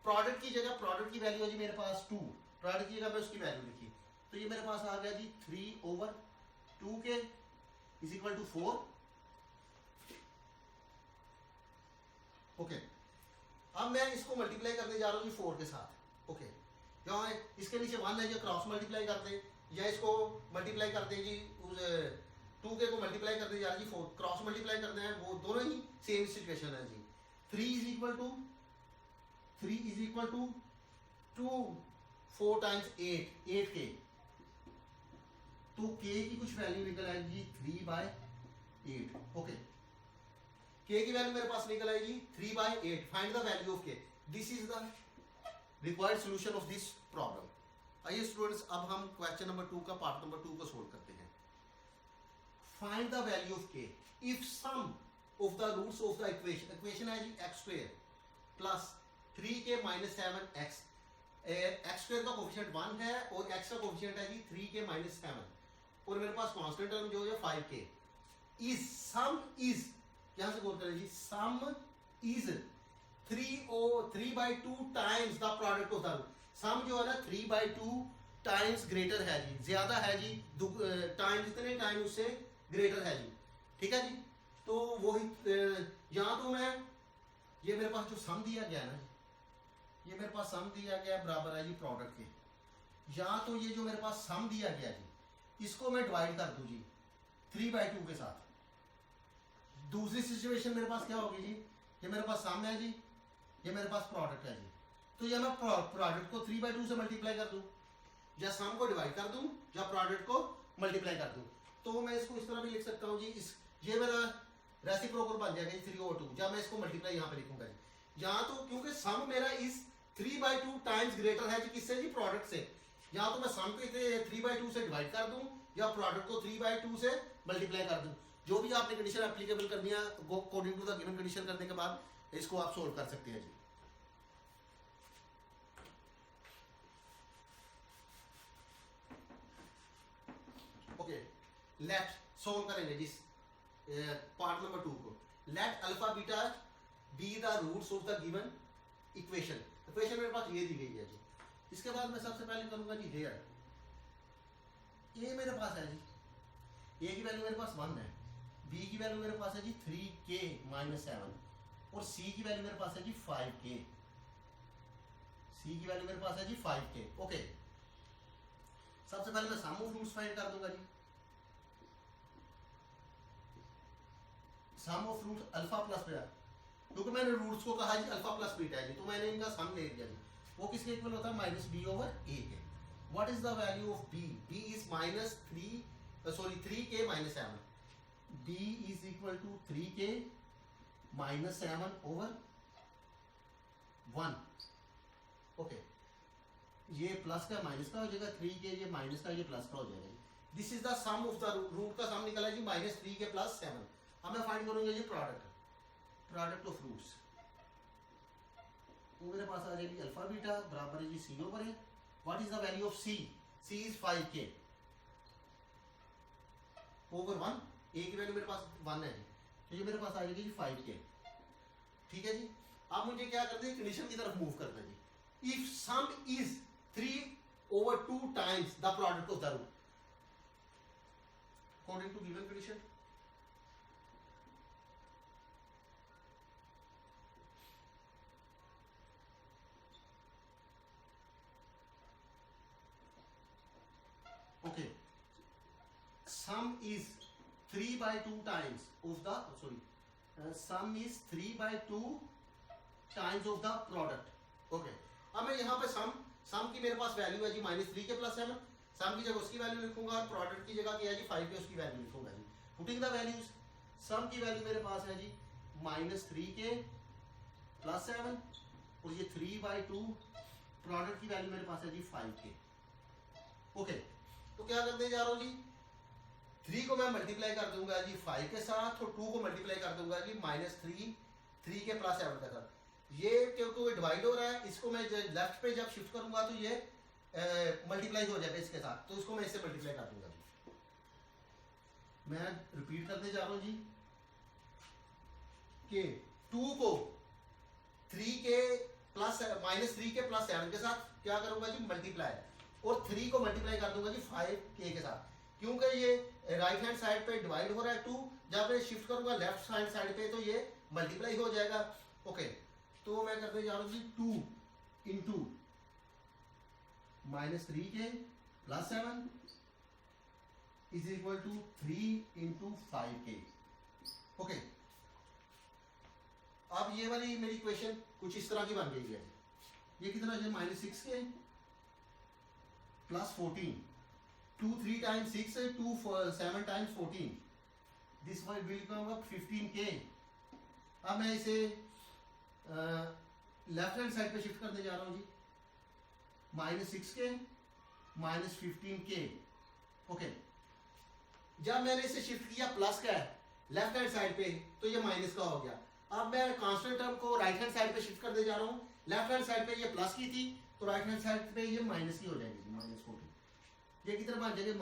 प्रोडक्ट की जगह प्रोडक्ट की वैल्यू है जी मेरे पास 2, प्रोडक्ट की जगह मैं उसकी वैल्यू लिखी, तो ये मेरे पास आ गया जी 3/2k is equal to 4। Okay, अब मैं इसको मल्टीप्लाई करने जा रहा हूँ जी 4 के साथ। ओके, यहाँ इसके नीचे 1 है जी, क्रॉस मल्टीप्लाई करते हैं, या इसको मल्टीप्लाई करते हैं जी उस 2k को मल्टीप्लाई करने जा रहे जी 4, क्रॉस मल्टीप्लाई करते हैं, वो दोनों ही सेम सिचुएशन है जी। 3 is equal to 2 4 times 8k, तो k की कुछ वैल्यू निकल आएगी 3/8। ओके, k की वैल्यू मेरे पास निकल आएगी 3/8। Find the value of k। This is the required solution of this problem. आइए स्टूडेंट्स, अब हम क्वेश्चन नंबर 2 का पार्ट नंबर 2 को सोल्व करते हैं। Find the value of k if sum of the roots of the equation है जी x² plus 3k minus 7x। x² का कोफिशिएंट 1 है और x का कोफिशिएंट है जी 3k माइनस 7, और मेरे पास कांस्टेंट टर्म जो है 5k। इज सम इज, यहां से गौर करें जी, sum is 3/2 times the product of the root. Sum जो है ना 3/2 टाइम्स ग्रेटर है जी, ज्यादा है जी, टाइम जितने टाइम उससे ग्रेटर है जी, ठीक है जी। तो वही यहां तो मैं, ये मेरे पास जो सम दिया गया ना, ये मेरे पास सम दिया गया बराबर है जी प्रोडक्ट के, या तो ये जो मेरे पास सम दिया गया जी, इसको मैं डिवाइड कर दूं जी 3/2 के साथ। दूसरी सिचुएशन मेरे पास क्या होगी जी, ये मेरे पास सम है जी, ये मेरे पास प्रोडक्ट है जी, तो या मैं प्रोडक्ट को 3/2 से मल्टीप्लाई कर दूं, या सम को डिवाइड कर दूं, या प्रोडक्ट को मल्टीप्लाई कर दूं। तो मैं इसको इस तरह भी लिख सकता हूं जी, ये मेरा रेसिप्रोकल बन जाएगा 3/2, जब मैं इसको मल्टीप्लाई यहाँ पे लिखूंगा जी। यहाँ तो क्योंकि सम मेरा इस 3/2 टाइम्स ग्रेटर है जी, किससे जी, प्रोडक्ट से। या तो मैं सम को 3/2 से डिवाइड कर दूं, या प्रोडक्ट को 3/2 से मल्टीप्लाई कर दूं। जो भी आपने कंडीशन एप्लीकेबल करनी है according to the given condition करने के बाद इसको आप सोल्व कर सकते हैं जी। ओके, लेट सोल्व करेंगे जिस पार्ट नंबर 2 को। Let alpha beta be the roots of the given equation. Equation मेरे पास ये दी गई है जी। इसके बाद मैं सबसे पहले करूंगा जी हेयर, ए मेरे पास है जी, ए की वैल्यू मेरे पास 1 है, बी की वैल्यू मेरे पास है जी 3k माइनस 7, और सी की वैल्यू मेरे पास है जी 5k। सी की वैल्यू मेरे पास है जी 5k। ओके, सबसे पहले मैं सम ऑफ रूट्स फाइंड कर दूंगा जी। Sum of root alpha plus beta, क्योंकि मैंने रूट्स को कहा जी अल्फा प्लस बीटा है जी, तो मैंने इनका सम ले लिया जी। वो किसके इक्वल होता है, -b/a के। What is the value of b? b is -3k minus 7। b is equal to 3k minus 7/1। Okay, ये प्लस का माइनस का हो जाएगा, 3k ये माइनस का, ये प्लस का हो जाएगा। This is the sum of the root का सम निकला जी -3k प्लस 7। अब मैं फाइंड करूंगा ये प्रोडक्ट ऑफ रूट्स, तो मेरे पास आ जाएगी अल्फा बीटा बराबर है जी c over a। What is the value of c? c is 5k over 1। a की वैल्यू मेरे पास 1 है जी, तो ये मेरे पास आ जाएगी जी 5k। ठीक है जी, अब मुझे क्या करना है, कंडीशन की तरफ मूव करना है जी। If sum is 3/2 times the product of the root according to given condition. Okay, sum is 3/2 times of the sum is 3/2 times of the product. Okay, अब मैं यहाँ पे सम की मेरे पास वैल्यू है जी -3k प्लस 7। सम की जगह उसकी वैल्यू लिखूंगा और प्रोडक्ट की जगह क्या है जी 5k, उसकी वैल्यू लिखूंगा जी। पुटिंग द वैल्यूज, सम की वैल्यू मेरे पास है जी -3k +7 और ये 3/2 प्रोडक्ट की वैल्यू मेरे पास है जी 5k। ओके, तो क्या करने जा रहा हूं जी, 3 को मैं मल्टीप्लाई कर दूंगा जी 5 के साथ और 2 को मल्टीप्लाई कर दूंगा जी -3 के +7 के साथ। ये क्योंकि डिवाइड हो रहा है, इसको मैं लेफ्ट पे जब शिफ्ट करूंगा तो ये मल्टीप्लाई हो जाएगा इसके साथ, तो इसको मैं इससे मल्टीप्लाई कर दूंगा जी। मैं रिपीट करने जा रहा हूं जी कि 2 को 3 के -3 के +7 के साथ क्या करूंगा जी मल्टीप्लाई, और 3 को मल्टीप्लाई कर दूंगा जी 5k के साथ, क्योंकि ये राइट हैंड साइड पे डिवाइड हो रहा है 2, जब मैं शिफ्ट करूंगा लेफ्ट हैंड साइड पे तो ये मल्टीप्लाई हो जाएगा। ओके, तो मैं करने जा रहा हूं जी 2 into -3k +7 is equal to 3 into 5k। Okay, अब ये वाली मेरी इक्वेशन कुछ इस तरह की बन गई है। ये कितना है -6k +14, 2 3 टाइम्स 6 है, 2 7 times 14, this will become 15k। अब मैं इसे लेफ्ट हैंड साइड पे शिफ्ट करने जा रहा हूं जी, -6k -15k। ओके, जब मैंने इसे शिफ्ट किया प्लस का है लेफ्ट हैंड साइड पे तो ये माइनस का हो गया। अब मैं कांस्टेंट टर्म को राइट हैंड साइड पे शिफ्ट करने जा रहा हूँ, लेफ्ट हैंड साइड पे ये प्लस की थी तो राइट हैंड साइड पे ये माइनस की हो जाएगी, -14। ये कितना बन जाएगा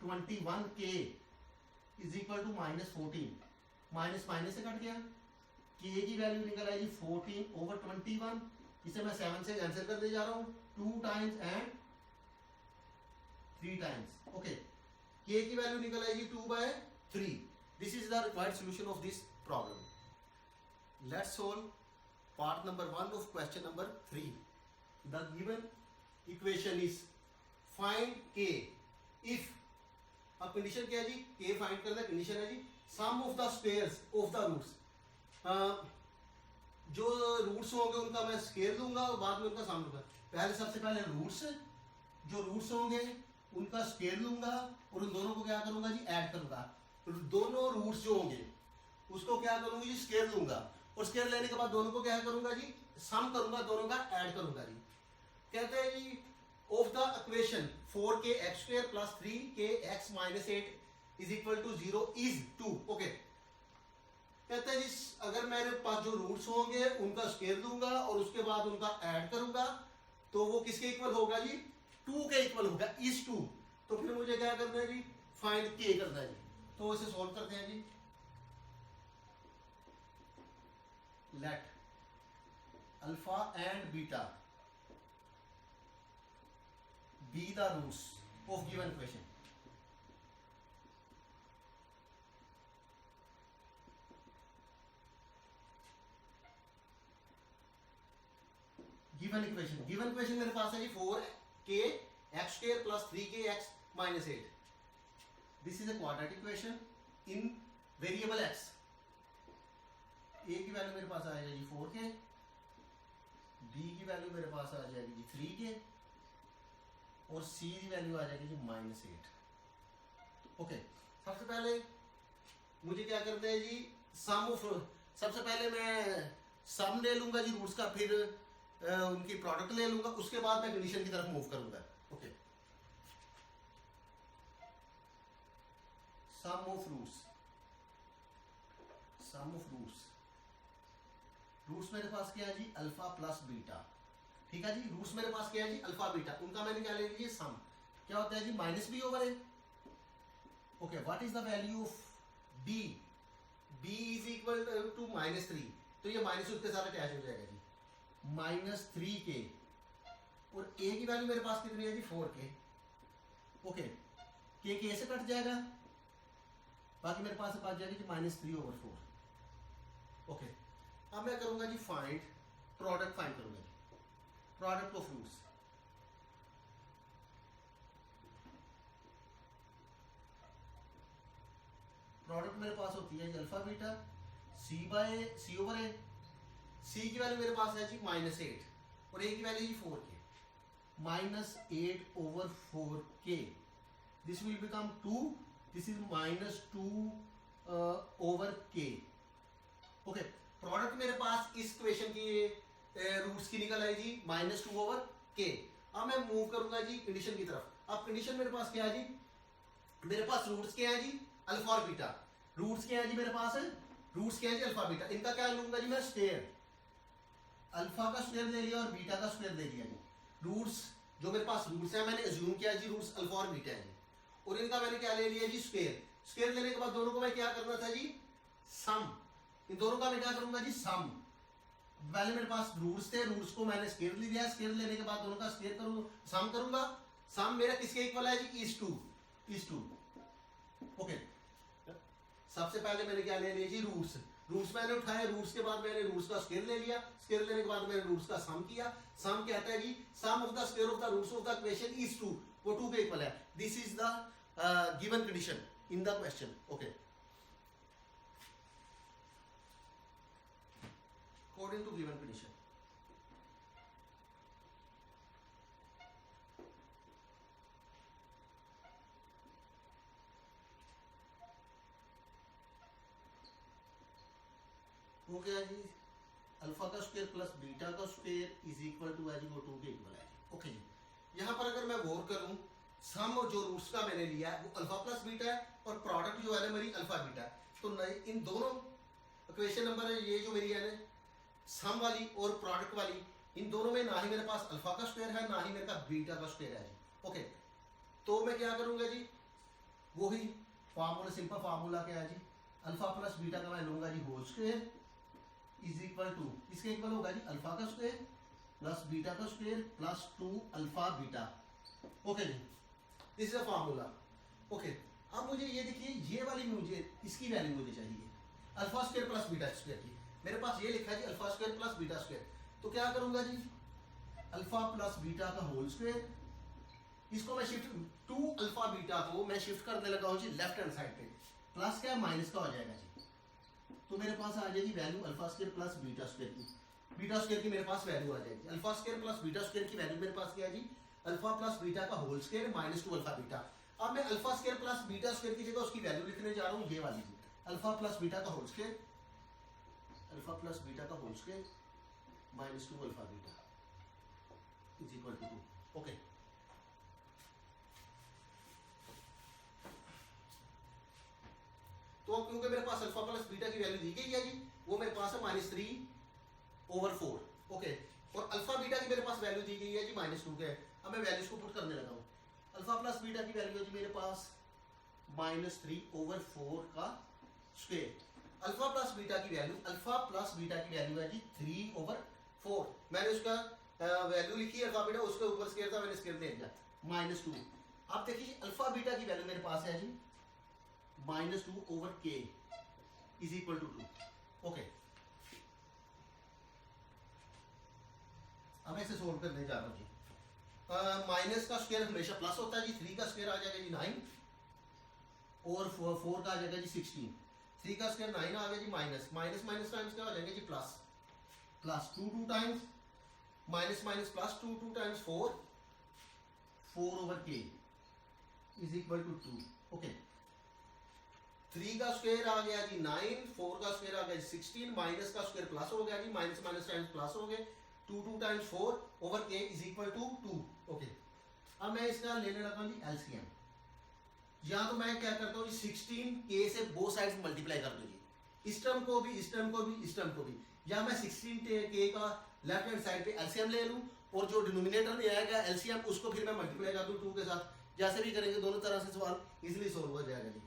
-21k is equal to -14, minus minus से कट गया, k की वैल्यू निकल आएगी 14/21। इसे मैं 7 से कैंसिल करने जा रहा हूँ, 2 times and 3 times. Okay, k की वैल्यू निकल आएगी 2/3। This is the required solution of this problem. Let's solve part number 1 of question number 3। The given equation is find k if, अब कंडीशन क्या है जी, k फाइंड करना condition है जी sum of the squares of the roots. जो roots होंगे उनका मैं स्क्वायर दूंगा और बाद में उनका सम दूंगा। पहले सबसे पहले रूट्स, जो रूट्स होंगे उनका स्क्वायर लूंगा और उन दोनों को क्या करूंगा जी ऐड करूंगा। दोनों रूट्स जो होंगे उसको क्या करूंगा जी स्क्वायर लूंगा, और स्क्वायर लेने के बाद दोनों को क्या करूंगा जी सम करूंगा, दोनों का ऐड करूंगा जी। कहते हैं जी of the equation 4kx² + 3kx - 8 is equal to 0 is 2। Okay, कहते हैं जी अगर मेरे पास जो रूट्स होंगे उनका स्क्वायर लूंगा और उसके बाद उनका ऐड करूंगा तो वो किसके इक्वल होगा जी 2 के इक्वल होगा, इज 2। तो फिर मुझे क्या करना है जी फाइंड k करना है जी। तो इसे सॉल्व करते हैं जी। Let alpha and beta be the roots of given equation. Given equation मेरे पास है जी 4kx² + 3kx - 8। This is a quadratic equation in variable x। a की वैल्यू मेरे पास आ जाएगी जी 4k, b की वैल्यू मेरे पास आ जाएगी जी 3k और c की वैल्यू आ जाएगी जी -8। ओके, सबसे पहले मुझे क्या करना है जी सम ऑफ, सबसे पहले मैं सम ले लूंगा जी रूट्स का, फिर उनकी प्रोडक्ट ले लूंगा, उसके बाद मैं कंडीशन की तरफ मूव करूंगा। ओके, सम ऑफ रूट्स मेरे पास क्या है जी अल्फा प्लस बीटा। ठीक है जी, रूट्स मेरे पास क्या है जी अल्फा बीटा, उनका मैंने क्या ले लीजिए सम। क्या होता है जी -b/a। Okay, what is the value of b? b is equal to -3, तो ये माइनस उसके साथ अटैच हो जाएगा जी -3k, और a की वैल्यू मेरे पास कितनी है जी 4k। ओके, k से कट जाएगा, बाकी मेरे पास बच जाएगी जी -3/4। ओके, अब मैं करूंगा जी फाइंड प्रोडक्ट, फाइंड करूंगा जी प्रोडक्ट ऑफ रूट्स। प्रोडक्ट मेरे पास होती है जी अल्फा बीटा c/a। c की वैल्यू मेरे पास है जी -8 और a की वैल्यू जी 4k, -8/4k। This will become 2, this is -2/k। Okay, product मेरे पास इस इक्वेशन की रूट्स की निकल आई जी -2/k। अब मैं मूव करूंगा जी कंडीशन की तरफ। अब कंडीशन मेरे पास क्या है जी, मेरे पास रूट्स क्या है जी अल्फा और बीटा। रूट्स क्या है जी मेरे पास, रूट्स क्या है जी अल्फा बीटा। इनका क्या लूंगा जी मैं स्क्वायर, अल्फा का स्क्वायर ले लिया और बीटा का स्क्वायर ले लिया जी। रूट्स जो मेरे पास रूट्स है मैंने अज्यूम किया जी रूट्स अल्फा और बीटा है जी, और इनका मैंने क्या ले लिया जी स्क्वायर। स्क्वायर लेने के बाद दोनों को मैं क्या करना था जी सम, इन दोनों का मैं क्या करूंगा जी सम। पहले मेरे पास रूट्स थे, रूट्स को मैंने स्क्वायर ले लिया, स्क्वायर लेने के बाद दोनों का स्क्वायर करूंगा, सम करूंगा। सम मेरा किसके इक्वल है जी इज टू। ओके, सबसे पहले मैंने क्या ले लिया जी रूट्स। रूट्स मैंने उठाए, रूट्स के बाद मैंने रूट्स का स्क्वायर ले लिया, स्क्वायर लेने के बाद मैंने रूट्स का सम किया। सम कहता है जी sum of the square of the roots of the equation is 2, वो 2 के इक्वल है। This is the given condition in the question. Okay, according to given condition. हो गया जी अल्फा का स्क्वायर प्लस बीटा का स्क्वायर इज इक्वल टू है जी वो 2 के इक्वल है। ओके जी, यहाँ पर अगर मैं गौर करूं सम जो रूट्स का मैंने लिया है वो अल्फा प्लस बीटा है और प्रोडक्ट जो है ना मेरी अल्फा बीटा है। तो इन दोनों इक्वेशन नंबर ये जो मेरी है ना सम वाली और प्रोडक्ट वाली, इन दोनों में ना ही मेरे पास अल्फा का स्क्वायर है ना ही मेरे पास बीटा का स्क्वायर है जी। ओके, तो मैं क्या करूंगा जी वही फार्मूला, सिंपल फार्मूला क्या है जी अल्फा प्लस बीटा का मैं लूंगा जी whole square is equal to, इसके इक्वल होगा जी अल्फा का स्क्वायर प्लस बीटा का square plus 2 alpha beta. Okay जी, this is a formula. Okay, अब मुझे ये देखिए ये वाली मुझे इसकी वैल्यू मुझे चाहिए alpha square plus beta square की। मेरे पास ये लिखा है जी alpha square plus beta square, तो क्या करूंगा जी अल्फा प्लस बीटा का होल स्क्वायर, इसको मैं शिफ्ट 2 अल्फा बीटा को मैं शिफ्ट करने लगा हूं जी लेफ्ट हैंड साइड पे, प्लस क्या माइनस का हो जाएगा जी। तो मेरे पास आ जाएगी value alpha square plus beta square की, बीटा स्क्वायर की मेरे पास वैल्यू आ जाएगी। Alpha square plus beta square की वैल्यू मेरे पास क्या है जी अल्फा प्लस बीटा का होल स्क्वायर -2 अल्फा बीटा। अब मैं alpha square plus beta square की जगह उसकी वैल्यू लिखने जा रहा हूं ये वाली जी अल्फा प्लस बीटा का whole square, alpha plus beta का whole square -2 alpha beta is equal to 2। Okay, तो क्योंकि मेरे पास अल्फा प्लस बीटा की वैल्यू दी गई है जी वो मेरे पास है -3/4। ओके, और अल्फा बीटा की मेरे पास वैल्यू दी गई है जी -2 के। अब मैं वैल्यूज को पुट करने लगा हूं। अल्फा प्लस बीटा की वैल्यू है जी मेरे पास -3/4 का स्क्वायर। अल्फा प्लस बीटा की वैल्यू, अल्फा प्लस बीटा की वैल्यू है जी 3/4। मैंने उसका वैल्यू लिखी अल्फा बीटा, उसके ऊपर स्क्वायर था मैंने स्क्वायर दे दिया -2। अब देखिए अल्फा बीटा की वैल्यू मेरे पास है जी -2/k is equal to 2। Okay, अब मैं इसे सोल्व करने जा रहा हूं जी। माइनस का स्क्वायर हमेशा प्लस होता है जी, 3 का स्क्वायर आ जाएगा जी 9 और 4 का आ जाएगा जी 16। 3 का स्क्वायर 9 आ गया जी माइनस माइनस टाइम्स क्या हो जाएंगे जी plus 2 times minus plus 2 times 4/k is equal to 2। Okay, 3 का स्क्वायर आ गया जी 9, 4 का स्क्वायर आ गया जी 16, माइनस का स्क्वायर प्लस हो गया जी माइनस टाइम्स प्लस हो गए 2 times 4/k is equal to 2। Okay, अब मैं इसका लेने लगा हूं जी एलसीएम। या तो मैं क्या करता हूं जी 16k से बोथ साइड्स मल्टीप्लाई कर दूं जी, इस टर्म को भी इस टर्म को भी इस टर्म को भी, या मैं 16k का लेफ्ट हैंड साइड पे एलसीएम ले लूं और जो डिनोमिनेटर में आएगा एलसीएम उसको फिर मैं मल्टीप्लाई कर दूं 2 के साथ। जैसे भी करेंगे दोनों तरह से सवाल इजीली सॉल्व हो जाएगा जी।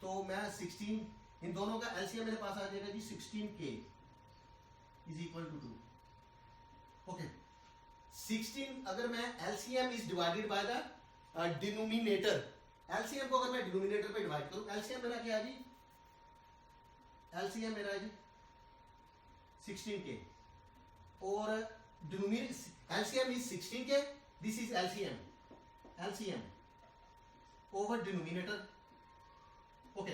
तो मैं 16 इन दोनों का एलसीएम मेरे पास आ जाएगा जी 16k is equal to 2। Okay, 16 अगर मैं LCM is divided by the denominator, LCM को अगर मैं डिनोमिनेटर पे डिवाइड करूं, एलसीएम मेरा क्या है जी एलसीएम मेरा है जी 16k और denominator LCM is 16k, this is LCM over denominator. Okay,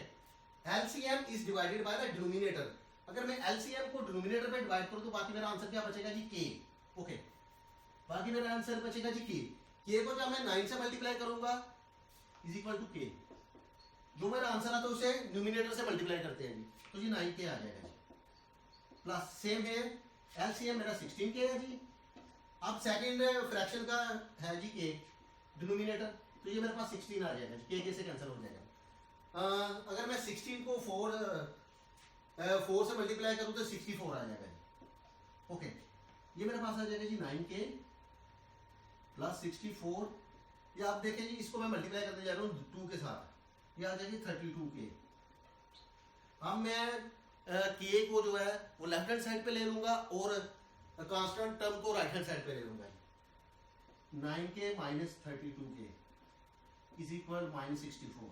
LCM is divided by the denominator. अगर मैं एलसीएम को डिनोमिनेटर पे डिवाइड करूं तो बाकी मेरा आंसर क्या बचेगा जी k। ओके, बाकी मेरा आंसर बचेगा जी k को जब मैं 9 से मल्टीप्लाई करूंगा इज इक्वल टू k। जो मेरा आंसर आता है उसे न्यूमिनेटर से मल्टीप्लाई करते हैं जी, तो जी 9k आ जाएगा जी। प्लस सेम है एलसीएम मेरा 16k है जी। अब सेकंड फ्रैक्शन का है जी k डिनोमिनेटर, तो ये मेरे पास 16 आ जाएगा जी, k से कैंसिल हो जाएगा। अगर मैं 16 को 4 से मल्टीप्लाई करूं तो 64 आ जाएगा जी। ओके, ये मेरे पास आ जाएगा जी 9k प्लस 64। ये आप देखें जी, इसको मैं मल्टीप्लाई करने जा रहा हूँ 2 के साथ, ये आ जाएगी 32k। अब मैं k को जो है वो लेफ्ट हैंड साइड पे ले लूंगा और कांस्टेंट टर्म को राइट हैंड साइड पे ले लूंगा। 9k minus 32k is equal minus 64।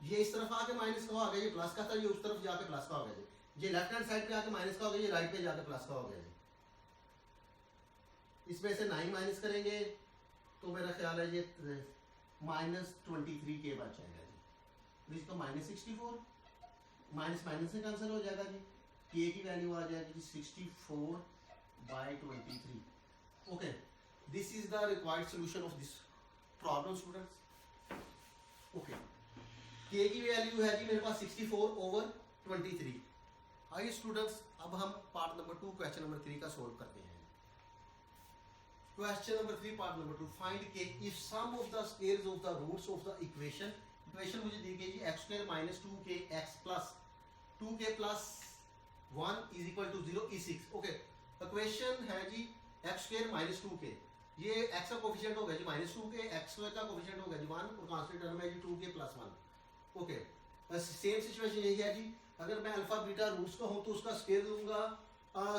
ये इस तरफ आके माइनस का हो गया, ये प्लस का था, ये उस तरफ जाके प्लस का हो गया जी। ये लेफ्ट हैंड साइड पे आके माइनस का हो गया, ये राइट पे जाके प्लस का हो गया जी। इसमें से 9 माइनस करेंगे तो मेरा ख्याल है ये माइनस 23k बच जाएगा जी। इसका माइनस 64 माइनस माइनस से कैंसिल हो जाएगा जी, k की वैल्यू आ जाएगी 64/23। Okay, this is the required solution of this problem students. Okay, k की वैल्यू है जी मेरे पास 64/23। आइए स्टूडेंट्स, अब हम पार्ट नंबर 2 क्वेश्चन नंबर 3 का सोल्व करते हैं। Question number 3 part number 2, find k if sum of the squares of the roots of the equation मुझे दी गई जी x² minus 2k x plus 2k plus 1 is equal to 0 is 6। Okay, equation है जी x² minus 2k, ये x का coefficient होगा जी minus 2k, x² का कोफिशिएंट होगा जी 1 और कांस्टेंट टर्म है जी 2k plus 1। Okay, same situation यही है जी, अगर मैं अल्फा बीटा रूट्स का हूं तो उसका स्क्वायर लूंगा,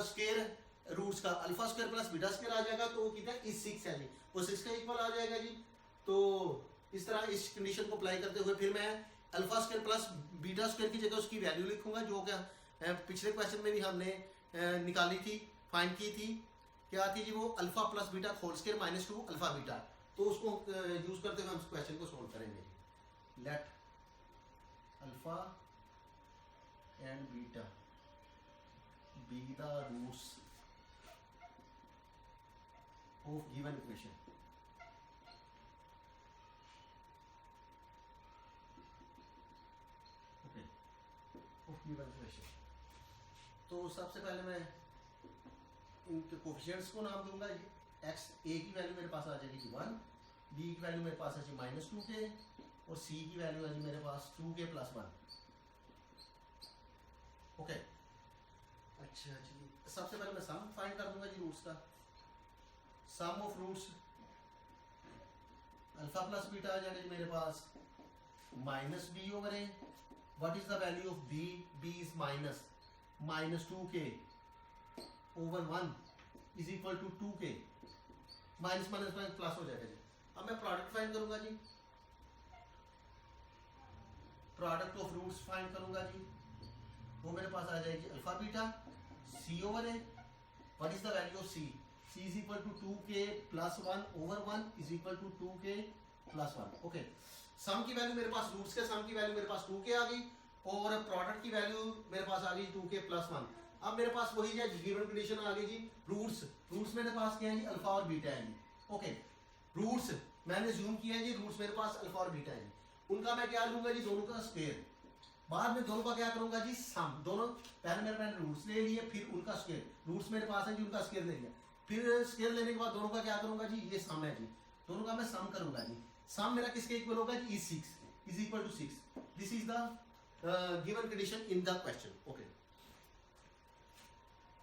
स्क्वायर रूट्स का alpha square plus beta square आ जाएगा, तो वो कितना इस 6 है जी, वो 6 का इक्वल आ जाएगा जी। तो इस तरह इस कंडीशन को अप्लाई करते हुए फिर मैं alpha square plus beta square की जगह उसकी वैल्यू लिखूंगा, जो क्या पिछले क्वेश्चन में भी हमने निकाली थी, फाइंड की थी। क्या थी जी वो alpha plus beta whole square minus 2 alpha beta, तो उसको यूज करते हुए हम इस क्वेश्चन को सोल्व करेंगे जी। Let alpha and beta be the roots of given equation. तो सबसे पहले मैं इनके कोफिशिएंट्स को नाम दूंगा जी। x a की वैल्यू मेरे पास आ जाएगी जी 1, b की वैल्यू मेरे पास है जी माइनस 2k और c की वैल्यू है जी मेरे पास 2k प्लस 1। ओके, अच्छा जी, सबसे पहले मैं सम फाइंड कर दूंगा जी रूट्स का। Sum of roots alpha plus beta आ जाएगा जी मेरे पास minus b over a। What is the value of b? b is minus 2k over 1 is equal to 2k। Minus minus minus plus हो जाएगा जी। अब मैं प्रोडक्ट फाइंड करूंगा जी, प्रोडक्ट ऑफ रूट्स फाइंड करूंगा जी, वो मेरे पास आ जाएगी alpha beta c over a। What is the value of c? c is equal to 2k plus 1 over 1 is equal to 2k plus 1। Okay, सम की वैल्यू मेरे पास roots के सम की वैल्यू मेरे पास 2k आ गई और प्रोडक्ट की वैल्यू मेरे पास आ गई 2k प्लस 1। अब मेरे पास वही है गिवन कंडीशन आ गई जी, रूट्स मेरे पास क्या है जी अल्फा और बीटा है जी। ओके, रूट्स मैंने जूम किया है जी, रूट्स मेरे पास अल्फा और बीटा है जी, उनका मैं क्या लूंगा जी दोनों का स्क्वायर, बाद में दोनों का क्या करूंगा जी सम। दोनों पहले मैंने रूट्स ले लिए फिर उनका स्क्वायर, रूट्स मेरे पास है जी उनका स्क्वायर ले लिया, फिर स्क्वायर लेने के बाद दोनों का क्या करूंगा जी ये सम है जी, दोनों का मैं सम करूंगा जी। सम मेरा किसके इक्वल होगा जी is 6 is equal to 6। This is the given condition in the question. Okay,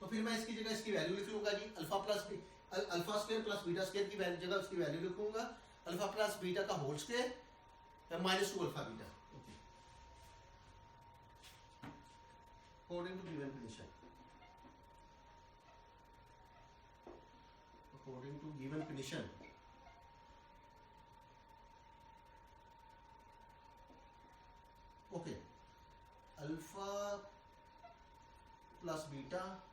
तो फिर मैं इसकी जगह इसकी वैल्यू लिख लूंगा जी alpha square plus beta square की जगह उसकी वैल्यू लिखूंगा अल्फा प्लस बीटा का whole square minus 2 alpha beta. Okay, according to given condition, according to given condition okay, alpha plus beta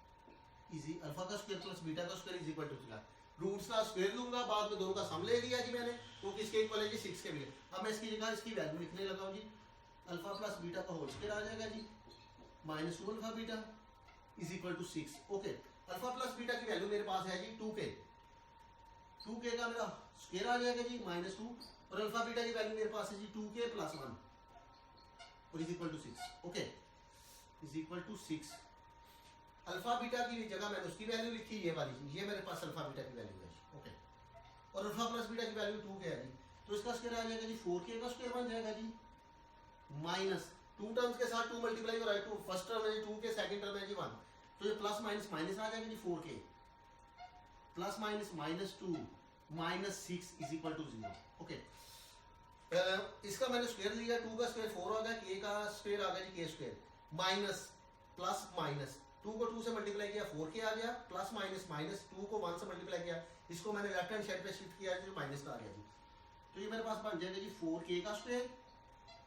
is alpha का स्क्वायर प्लस बीटा का square is equal to क्या, roots का square लूंगा, बाद में दोनों का सम ले लिया जी मैंने, तो किसके इक्वल है जी 6 के भी। अब मैं इसकी जगह इसकी वैल्यू लिखने लगा हूं जी, अल्फा प्लस बीटा का होल स्क्वायर आ जाएगा जी minus 2 alpha beta is equal to 6। Okay, alpha plus beta की वैल्यू मेरे पास है जी 2k, 2k का मेरा स्क्वायर आ जाएगा जी माइनस 2 और अल्फा बीटा की वैल्यू मेरे पास है जी 2k प्लस 1। और is equal to 6, okay, is equal to 6। Alpha beta की जगह मैंने उसकी वैल्यू लिखी, ये वाली, ये मेरे पास अल्फा बीटा की वैल्यू है, ओके, और अल्फा प्लस बीटा की वैल्यू 2 के है जी, तो इसका स्क्वायर आ जाएगा जी 4k का स्क्वायर बन जाएगा जी, माइनस 2 टर्म्स के साथ 2 मल्टीप्लाई हो रहा है, 2 फर्स्ट टर्म है 2 के, सेकंड टर्म है जी 1, तो ये प्लस माइनस माइनस आ जाएगा जी 4k, plus minus minus 2 minus 6 is equal to 0, okay. इसका मैंने स्क्वायर लिया, 2 का स्क्वायर 4 आ गया, k का स्क्वायर आ गया जी k square, minus plus minus 2 को 2 से मल्टीप्लाई किया 4k आ गया, प्लस माइनस माइनस 2 को 1 से मल्टीप्लाई किया, इसको मैंने लेफ्ट हैंड साइड पे शिफ्ट किया जो माइनस का आ गया जी, तो ये मेरे पास बन जाएगा जी 4k का स्क्वायर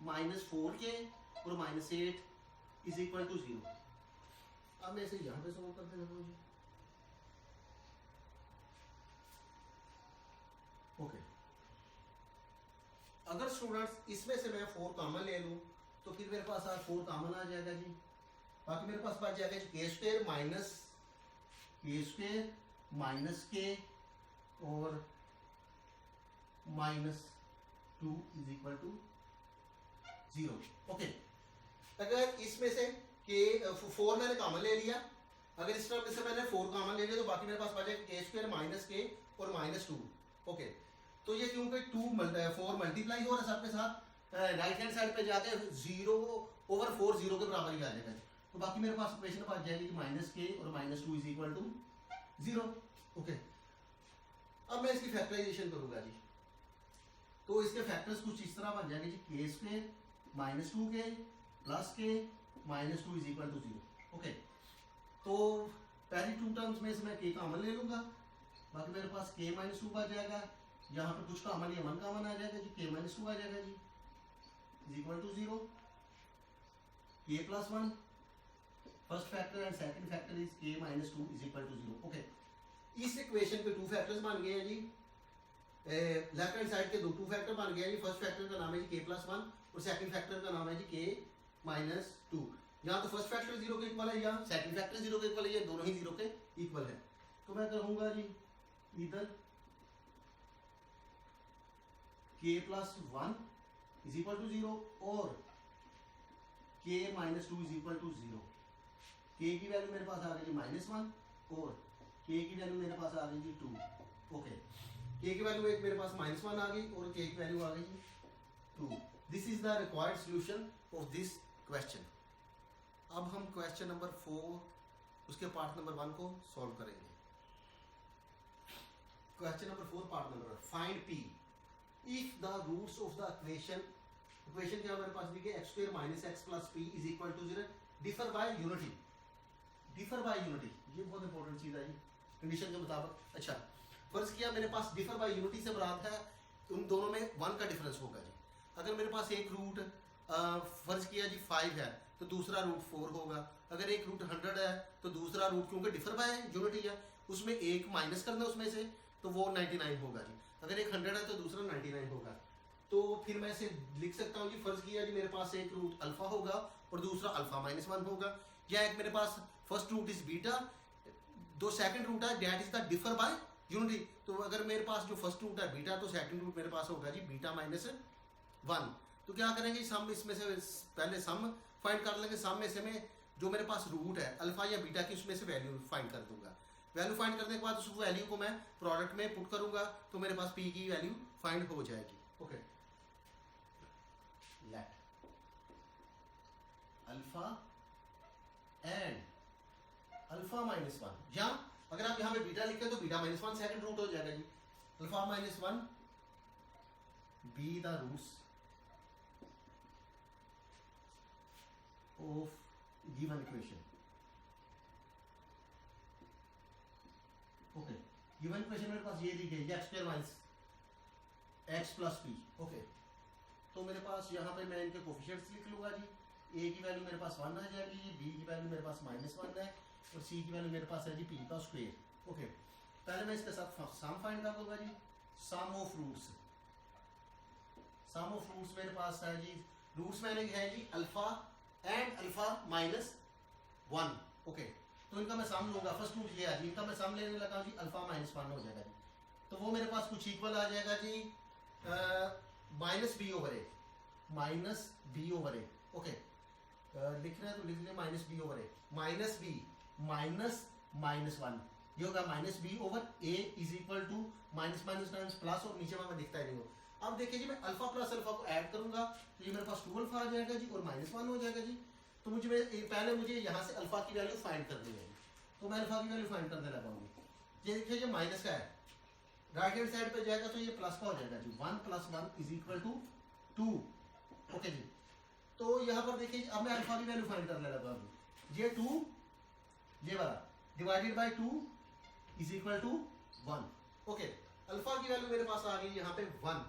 माइनस 4k और माइनस 8 इज इक्वल टू 0। अब मैं इसे यहाँ पे सॉल्व कर देता हूँ जी, ओके। अगर स्टूडेंट्स इसमें से मैं 4 कॉमन ले लूँ तो फिर मेरे पास 4 कॉमन आ जाएगा जी, बाकी मेरे पास बच जाएगा k स्क्वायर माइनस k और minus 2 is equal to 0, okay. अगर इसमें से k 4 मैंने कॉमन ले लिया, अगर इस टर्म में से मैंने 4 कॉमन ले लिया तो बाकी मेरे पास बच जाएगा k स्क्वायर माइनस k और माइनस 2, ओके। तो ये क्योंकि 4 मल्टीप्लाई हो रहा है सबके साथ, राइट हैंड साइड पे जाके 0/4 0 के बराबर ही आ जाएगा, तो बाकी मेरे पास इक्वेशन बच जाएगी माइनस k और minus 2 is equal to 0, okay. अब मैं इसकी फैक्टराइजेशन करूंगा जी, तो इसके फैक्टर्स कुछ इस तरह बन जाएंगे जी, k square minus 2k plus k minus 2 is equal to 0, okay. तो पहली 2 टर्म्स में से मैं k कॉमन ले लूंगा, बाकी मेरे पास k माइनस 2 बच जाएगा, यहाँ पे कुछ कॉमन या 1 कॉमन आ जाएगा जी, k माइनस 2 आ जाएगा जी is equal to 0, k plus 1, first factor and second factor is k minus 2 is equal to 0, okay. इस इक्वेशन के 2 फैक्टर्स बन गए हैं जी, लेफ्ट हैंड साइड के 2 फैक्टर बन गए हैं जी, फर्स्ट फैक्टर का नाम है जी k प्लस 1 और सेकंड फैक्टर का नाम है जी k माइनस 2। यहाँ तो फर्स्ट फैक्टर 0 के इक्वल है, यहाँ सेकंड फैक्टर 0 के इक्वल है, ये दोनों ही 0 के इक्वल है, तो मैं कहूँगा जी इधर k plus 1 is equal to 0 और k minus 2 is equal to 0, k की वैल्यू मेरे पास आ गई जी माइनस 1 और k की वैल्यू मेरे पास आ गई जी 2, ओके। k की वैल्यू एक मेरे पास माइनस 1 आ गई और k की वैल्यू आ गई जी 2। This is the required solution of this question. अब हम क्वेश्चन नंबर 4 उसके पार्ट नंबर 1 को सॉल्व करेंगे। Question number 4 part number 1, find p if the roots of the equation क्या हमारे पास दी गई, x square minus x plus p is equal to 0 differ by unity, differ by unity, ये बहुत important चीज है जी कंडीशन के मुताबिक। अच्छा, फर्ज किया मेरे पास डिफर बाय यूनिटी से मुराद है उन दोनों में 1 का डिफरेंस होगा जी। अगर मेरे पास एक रूट फर्ज किया जी 5 है तो दूसरा रूट 4 होगा, अगर एक रूट 100 है तो दूसरा रूट, क्योंकि डिफर बाय यूनिटी है उसमें एक माइनस करना उसमें से तो वो 99 होगा जी, अगर एक 100 है तो दूसरा 99 होगा। तो फिर मैं इसे लिख सकता हूँ जी, फर्ज किया जी मेरे पास एक रूट अल्फा होगा और दूसरा अल्फा माइनस 1 होगा, या एक मेरे पास फर्स्ट रूट इज बीटा, दो सेकंड रूट है that is the differ by unity. तो अगर मेरे पास जो फर्स्ट रूट है बीटा तो सेकंड रूट मेरे पास होगा जी बीटा माइनस 1। तो क्या करेंगे, सम इसमें से पहले सम फाइंड कर लेंगे, सम में से में जो मेरे पास रूट है अल्फा या बीटा की उसमें से वैल्यू फाइंड कर दूंगा, वैल्यू फाइंड करने के बाद उस वैल्यू को मैं प्रोडक्ट में पुट करूंगा तो मेरे पास p की वैल्यू फाइंड हो जाएगी, okay. Let alpha and alpha minus 1, या अगर आप यहाँ पे बीटा लिखते तो बीटा माइनस 1 सेकंड रूट हो जाएगा जी, alpha minus 1 be the roots of given equation, okay. Given equation मेरे पास ये दी गई x square minus x plus p, okay. तो मेरे पास यहाँ पे मैं इनके कोफिशिएंट्स लिख लूंगा जी, a की वैल्यू मेरे पास 1 आ जाएगी, b की वैल्यू मेरे पास -1 है और c की वैल्यू मेरे पास है जी p का स्क्वायर, ओके। पहले मैं इसके साथ सम फाइंड कर लूंगा जी, sum of roots, sum of roots मेरे पास है जी, रूट्स मैंने है जी alpha and alpha minus 1, okay. तो इनका मैं सम लूंगा, फर्स्ट रूट ये है जी, इनका मैं सम लेने लगा जी, अल्फा माइनस 1 हो जाएगा जी, तो वो मेरे पास कुछ इक्वल आ जाएगा जी minus b over a, okay लिखना है तो लिख लिया minus b over a, minus b minus minus one, ये होगा minus b over a is equal to minus minus times plus, और नीचे में दिखता ही नहीं हो। अब देखिए जी मैं अल्फा प्लस अल्फा को ऐड करूंगा तो ये मेरे पास 2 अल्फा आ जाएगा जी और माइनस वन हो जाएगा जी। तो मुझे पहले मुझे यहाँ से अल्फा की वैल्यू फाइंड करनी है, तो मैं अल्फा की वैल्यू फाइंड करने लगा हूँ। ये देखिए ये माइनस का है, राइट हैंड साइड पे जाएगा तो ये प्लस का हो जाएगा जी, 1 + 1 इज इक्वल टू 2। ओके जी, तो यहाँ पर देखिए अब मैं अल्फा की वैल्यू फाइंड करने लगा हूँ। ये 2 ये वाला divided by 2 is equal to 1। Okay, alpha की वैल्यू मेरे पास आ गई यहाँ पे 1।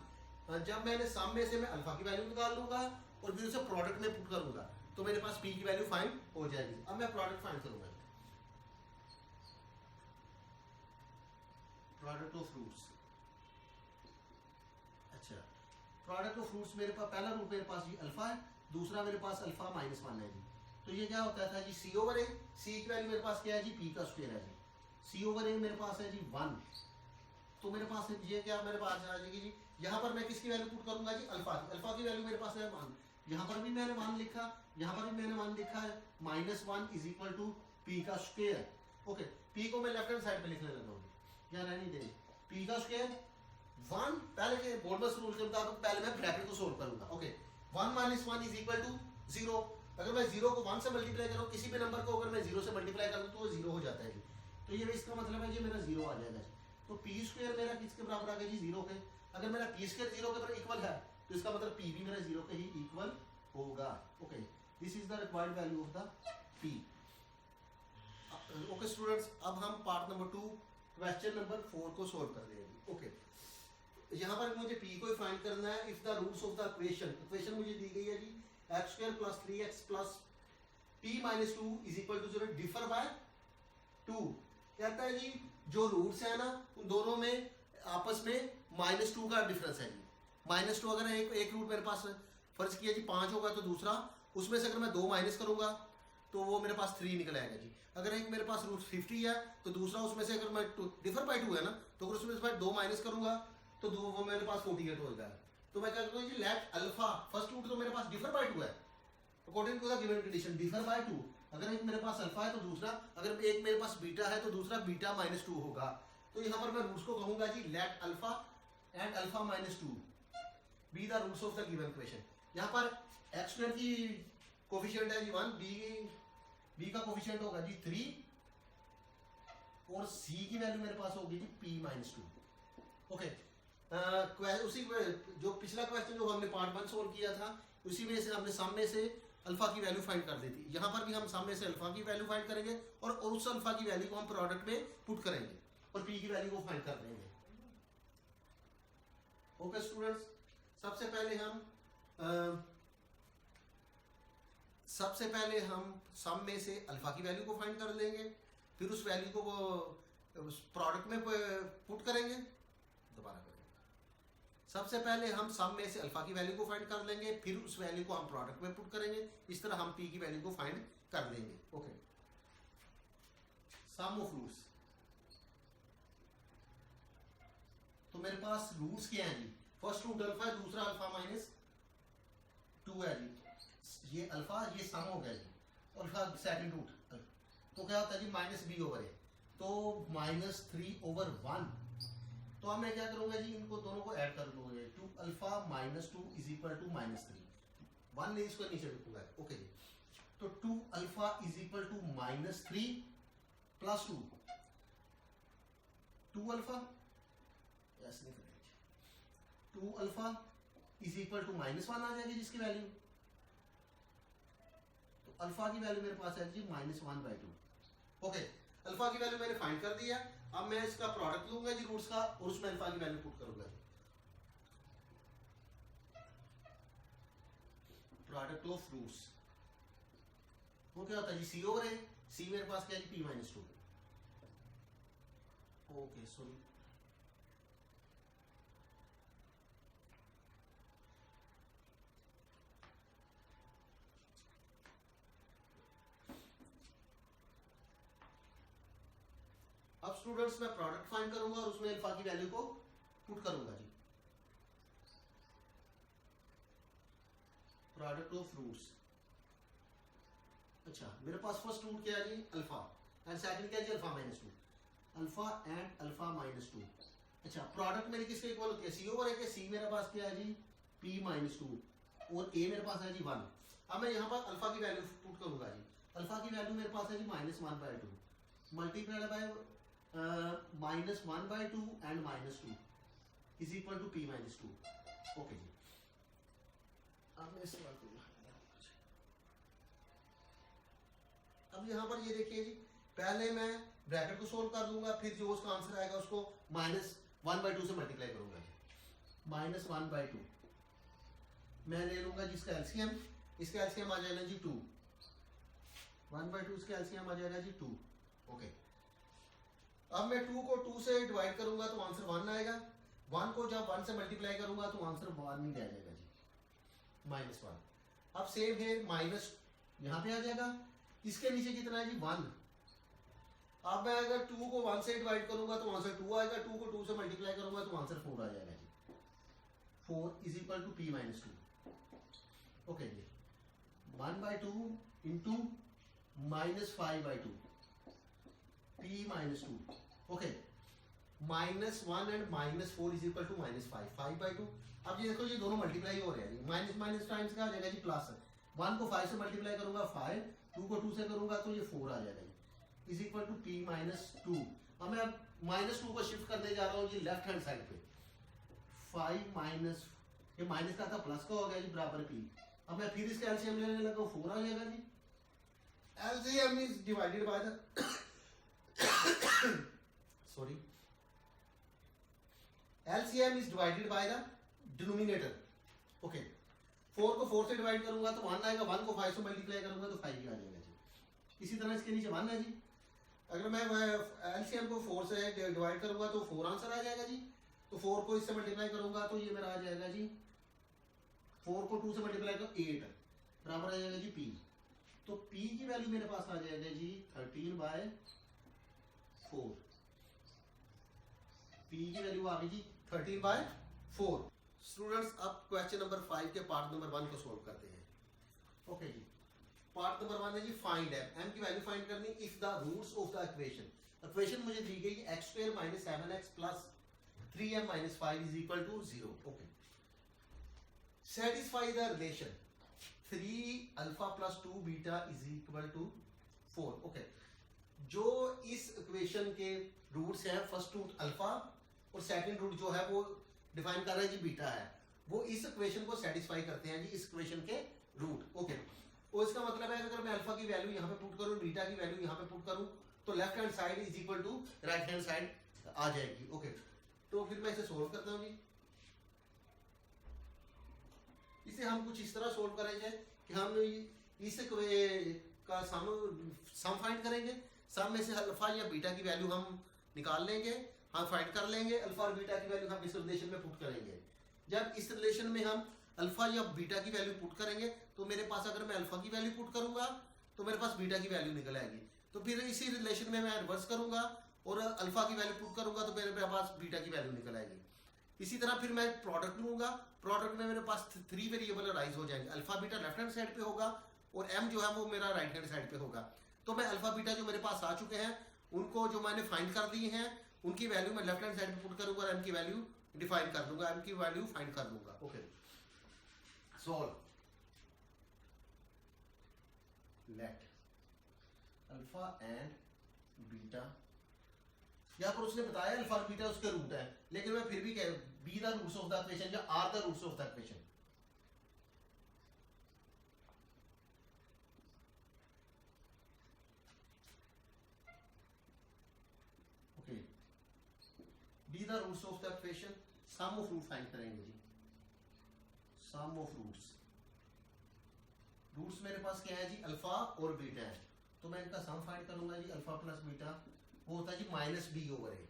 जब मैंने सामने से मैं अल्फा की वैल्यू निकाल लूंगा और फिर उसे प्रोडक्ट में पुट करूंगा तो मेरे पास पी की वैल्यू फाइंड हो जाएगी। अब मैं प्रोडक्ट फाइंड करूंगा, प्रोडक्ट ऑफ फ्रूट्स। अच्छा, प्रोडक्ट ऑफ फ्रूट्स मेरे पास पहला रूट मेरे पास जी अल्फा है, दूसरा मेरे पास अल्फा माइनस 1 है जी। तो ये क्या होता था जी सी ओवर ए, सी की वैल्यू मेरे पास क्या है जी पी का स्क्वायर है जी, सी ओवर ए मेरे पास है जी 1। तो मेरे पास ये क्या मेरे पास आ जाएगी जी, यहाँ पर मैं किसकी वैल्यू पुट करूंगा जी अल्फा की, अल्फा की वैल्यू मेरे पास है 1, यहाँ पर भी मैंने 1 लिखा, यहाँ पर भी मैंने 1 लिखा है, -1 इज इक्वल टू पी का स्क्वायर। ओके, पी को मैं लेफ्ट हैंड साइड पे लिखने लगा हूँ, या रहने देंगे पी का स्क्वायर 1, पहले के बोर्डमस रूल के मुताबिक पहले मैं ब्रैकेट को सोल्व करूंगा। Okay, 1 - 1 is equal to 0। अगर मैं 0 को 1 से मल्टीप्लाई करूँ, किसी भी नंबर को अगर मैं 0 से मल्टीप्लाई करूँ तो वो 0 हो जाता है जी। तो ये इसका मतलब है जी मेरा 0 आ जाएगा जी। तो पी स्क्वायर मेरा किसके बराबर आ गया जी 0 के। अगर मेरा पी स्क्वायर 0 के बराबर इक्वल है तो इसका मतलब पी भी मेरा 0 के ही इक्वल होगा। Okay, this is the required value of the P. Okay students, अब हम पार्ट नंबर 2 क्वेश्चन नंबर 4 को सोल्व कर लेंगे। ओके, यहाँ पर मुझे पी को फाइंड करना है। If the roots of the equation मुझे दी गई है जी x² + 3x + p - 2 is equal to 0 differ by 2। कहता है जी जो रूट्स है ना उन दोनों में आपस में -2 का डिफरेंस है जी। -2 अगर एक रूट मेरे पास फर्ज किया जी 5 होगा तो दूसरा उसमें से अगर मैं 2 माइनस करूंगा तो वो मेरे पास 3 निकल आएगा जी। अगर एक मेरे पास रूट 50 है तो दूसरा उसमें से अगर मैं डिफर बाय 2 है ना तो अगर उसमें से मैं 2 माइनस करूंगा तो वो मेरे पास 48 हो जाएगा। तो मैं क्या करता हूँ जी लेट अल्फा, फर्स्ट रूट तो मेरे पास डिफर बाय 2 है according to the given condition, differ by 2। अगर एक मेरे पास अल्फा है तो दूसरा, अगर एक मेरे पास बीटा है तो दूसरा बीटा -2 होगा। तो यहाँ पर मैं रूट्स को कहूंगा जी let alpha and alpha -2 be the roots of the given equation. यहाँ पर x² की कोफिशिएंट है जी 1, बी का कोफिशिएंट होगा जी 3 और c की वैल्यू मेरे पास होगी जी p - 2। ओके, उसी जो पिछला क्वेश्चन जो हमने पार्ट 1 सोल्व किया था उसी में से हमने सामने से अल्फा की वैल्यू फाइंड कर दी थी। यहाँ पर भी हम सामने से अल्फा की वैल्यू फाइंड करेंगे और उस अल्फा की वैल्यू को हम प्रोडक्ट में पुट करेंगे और पी की वैल्यू को फाइंड कर देंगे। ओके स्टूडेंट्स, सबसे पहले हम सम में से अल्फा की वैल्यू को फाइंड कर लेंगे, फिर उस वैल्यू को उस प्रोडक्ट में पुट करेंगे। दोबारा करेंगे, सबसे पहले हम सम में से अल्फा की वैल्यू को फाइंड कर लेंगे, फिर उस वैल्यू को हम प्रोडक्ट में पुट करेंगे। इस तरह हम पी की वैल्यू को फाइंड कर लेंगे। Okay, sum of roots. तो मेरे पास रूट्स क्या हैं जी, फर्स्ट रूट अल्फा है, दूसरा अल्फा -2 है जी। ये अल्फा ये सम हो गया जी, अल्फा सेकंड रूट। तो क्या होता है जी -b ओवर ए, तो -3/1। तो अब मैं क्या करूंगा जी इनको दोनों को ऐड कर दूंगा, 2 अल्फा -2 इज इक्वल टू -3, 1 नहीं इसको नीचे लिखूंगा। ओके जी, तो 2 alpha is equal to -3 plus 2, 2 alpha ऐसे नहीं करेंगे, 2 अल्फा इज इक्वल टू -1 आ जाएगी जिसकी वैल्यू, तो अल्फा की वैल्यू मेरे पास है जी -1/2। ओके, अल्फा की वैल्यू मैंने फाइंड कर दिया। अब मैं इसका प्रोडक्ट लूंगा जी रूट्स का और उसमें अल्फा की वैल्यू पुट करूंगा। प्रोडक्ट ऑफ रूट्स वो क्या होता है जी सी ओवर ए, सी मेरे पास क्या है जी p - 2। ओके सॉरी, अब स्टूडेंट्स मैं प्रोडक्ट फाइंड करूंगा और उसमें अल्फा की वैल्यू को पुट करूंगा जी। प्रोडक्ट ऑफ रूट्स, अच्छा मेरे पास फर्स्ट रूट क्या है जी अल्फा एंड सेकंड क्या है जी alpha minus two, alpha and alpha minus two. अच्छा प्रोडक्ट मेरी किसके इक्वल होती है सी ओवर ए के, सी मेरे पास क्या है जी पी माइनस टू और ए मेरे पास है जी वन। अब मैं यहाँ पर अल्फा की वैल्यू पुट करूंगा जी, अल्फा की वैल्यू मेरे पास है जी minus one by two multiplied by minus one by two and minus two is equal to p minus two. Okay जी अब मैं इस बात को अब यहाँ पर ये देखिए जी पहले मैं ब्रैकेट को सोल्व कर दूंगा, फिर जो उसका आंसर आएगा उसको माइनस वन बाई टू से मल्टीप्लाई करूंगा जी। माइनस वन बाई टू मैं ले लूंगा जिसका एलसीएम, इसका एलसीएम आ जाएगा जी टू, वन बाई टू इसका एलसीएम आ जाएगा जी टू। ओके अब मैं टू को टू से डिवाइड करूंगा तो आंसर वन आएगा, वन को जब वन से मल्टीप्लाई करूंगा तो आंसर वन ही आ जाएगा जी माइनस वन। अब सेम है माइनस यहाँ पे आ जाएगा, इसके नीचे कितना है जी वन। अब मैं अगर टू को वन से डिवाइड करूंगा तो आंसर टू आएगा, टू को टू से मल्टीप्लाई करूंगा तो आंसर फोर आ जाएगा जी, four is equal to p minus two. Okay जी one by two into minus five by two p minus two. Okay minus one and minus four is equal to minus five, five by two. अब ये देखो ये दोनों multiply हो रहे हैं जी, minus minus times का आ जाएगा जी प्लस, वन को फाइव से मल्टीप्लाई करूंगा फाइव, टू को टू से करूंगा तो ये फोर आ जाएगा is equal to p minus two. अब मैं माइनस टू को शिफ्ट करने जा रहा हूँ जी लेफ्ट हैंड साइड पे, फाइव माइनस ये माइनस का था प्लस का हो गया जी बराबर पी। अब मैं फिर इसका एलसीएम लेने लगा फोर आ जाएगा जी, LCM is divided by the sorry LCM is divided by the denominator. Okay four को फोर से डिवाइड करूंगा तो वन आएगा, वन को फाइव से मल्टीप्लाई करूंगा तो फाइव ही आ जाएगा जी। इसी तरह इसके नीचे वन है जी, अगर मैं एलसीएम को फोर से डिवाइड करूंगा तो फोर आंसर आ जाएगा जी, तो फोर को इससे मल्टीप्लाई करूंगा तो ये मेरा आ जाएगा जी, फोर को टू से मल्टीप्लाई करो एट बराबर आ जाएगा जी पी। तो पी की वैल्यू मेरे पास आ जाएगा जी 13 बाय 4, पी की वैल्यू आ गई जी 13 बाय 4। स्टूडेंट्स अब क्वेश्चन नंबर 5 के पार्ट नंबर 1 को सोल्व करते हैं। ओके जी पार्ट नंबर 1 है जी फाइंड एम, एम की वैल्यू फाइंड करनी if the roots of the equation. Equation मुझे दी गई x square minus 7x plus 3m minus 5 is equal to 0। Okay satisfy the relation 3 alpha plus 2 beta is equal to 4। Okay जो इस equation के roots हैं, first root alpha और second root जो है वो डिफाइन कर रहा है जी बीटा है, वो इस इक्वेशन को सेटिस्फाई करते हैं जी इस इक्वेशन के रूट। ओके और इसका मतलब है अगर मैं अल्फा की वैल्यू यहाँ पे पुट करूँ, बीटा की वैल्यू यहाँ पे पुट करूँ तो left hand side is equal to right hand side आ जाएगी। ओके तो फिर मैं इसे सोल्व करता हूँ जी। इसे हम कुछ इस तरह सोल्व करेंगे कि हम इस का सम फाइंड करेंगे, सम में से अल्फा या बीटा की वैल्यू हम निकाल लेंगे, हम फाइंड कर लेंगे, अल्फा और बीटा की वैल्यू हम इस रिलेशन में पुट करेंगे। जब इस रिलेशन में हम अल्फा या बीटा की वैल्यू पुट करेंगे तो मेरे पास अगर मैं अल्फा की वैल्यू पुट करूंगा तो मेरे पास बीटा की वैल्यू निकल आएगी, तो फिर इसी रिलेशन में मैं रिवर्स करूंगा और अल्फा की वैल्यू पुट करूंगा तो मेरे पास बीटा की वैल्यू निकल आएगी। इसी तरह फिर मैं प्रोडक्ट लूंगा, प्रोडक्ट में मेरे पास 3 वेरिएबल राइज हो जाएंगे, alpha beta left hand side पे होगा और m जो है वो मेरा राइट हैंड साइड पे होगा। तो मैं अल्फा बीटा जो मेरे पास आ चुके हैं उनको जो मैंने फाइंड कर दिए हैं उनकी वैल्यू मैं लेफ्ट हैंड साइड पे पुट करूंगा और m की वैल्यू डिफाइन कर दूंगा, m की वैल्यू फाइंड कर दूंगा। Okay solve late alpha and beta, यहाँ पर उसने बताया अल्फा और बीटा उसके रूट है, लेकिन मैं फिर भी कह be the roots of the equation या are the roots of the equation. Okay be the roots of the equation, sum of root find करेंगे जी, सम ऑफ रूट्स। रूट्स मेरे पास क्या है जी अल्फा और बीटा है, तो मैं इनका सम फाइंड करूंगा जी, अल्फा प्लस बीटा वो होता है जी माइनस बी ओवर ए।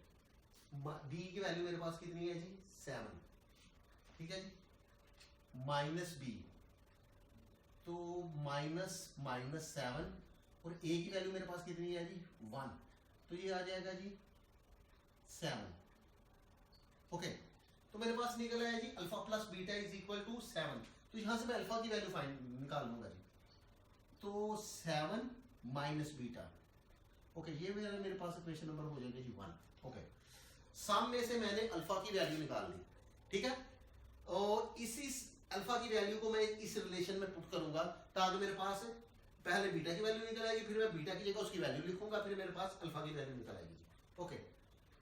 बी की वैल्यू मेरे पास कितनी है जी 7, ठीक है जी माइनस बी तो माइनस माइनस 7 और ए की वैल्यू मेरे पास कितनी है जी 1, तो ये आ जाएगा जी 7। ओके तो मेरे पास निकल आया जी alpha plus beta is equal to 7, तो यहां से मैं अल्फा की वैल्यू फाइंड निकाल लूंगा जी। तो 7 माइनस बीटा। ओके, ये मेरे पास इक्वेशन नंबर हो जाएगा जी 1। ओके, सम में से मैंने अल्फा की वैल्यू निकाल ली, ठीक है, और इसी अल्फा की वैल्यू को मैं इस रिलेशन में पुट करूंगा ताकि मेरे पास पहले बीटा की वैल्यू निकल आएगी, फिर मैं बीटा की जगह उसकी वैल्यू लिखूंगा, फिर मेरे पास अल्फा की वैल्यू निकल आएगी। ओके,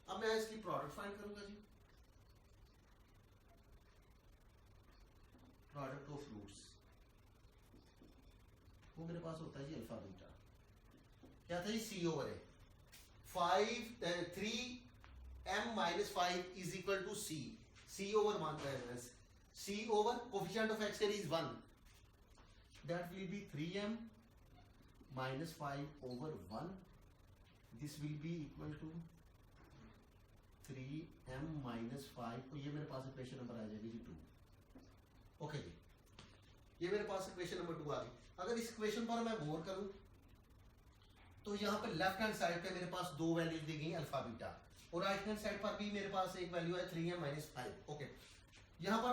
अब मैं इसकी प्रोडक्ट फाइंड करूंगा जी, प्रोडक्ट ऑफ रूट्स, वो मेरे पास होता है जी अल्फा बीटा। क्या था जी, c over a 3m minus 5 is equal to c, c over मानता है, c over coefficient of x is 1, that will be 3m minus 5 over 1, this will be equal to 3m minus 5, और ये मेरे पास equation number आ जाएगी जी 2। Okay जी, ये मेरे पास इक्वेशन नंबर 2 आ गई। अगर इस इक्वेशन पर मैं गौर करूं तो यहाँ पर लेफ्ट हैंड साइड पे मेरे पास दो वैल्यूज दी गई अल्फा बीटा, और राइट हैंड साइड पर भी मेरे पास एक वैल्यू है 3m minus 5। ओके, यहाँ पर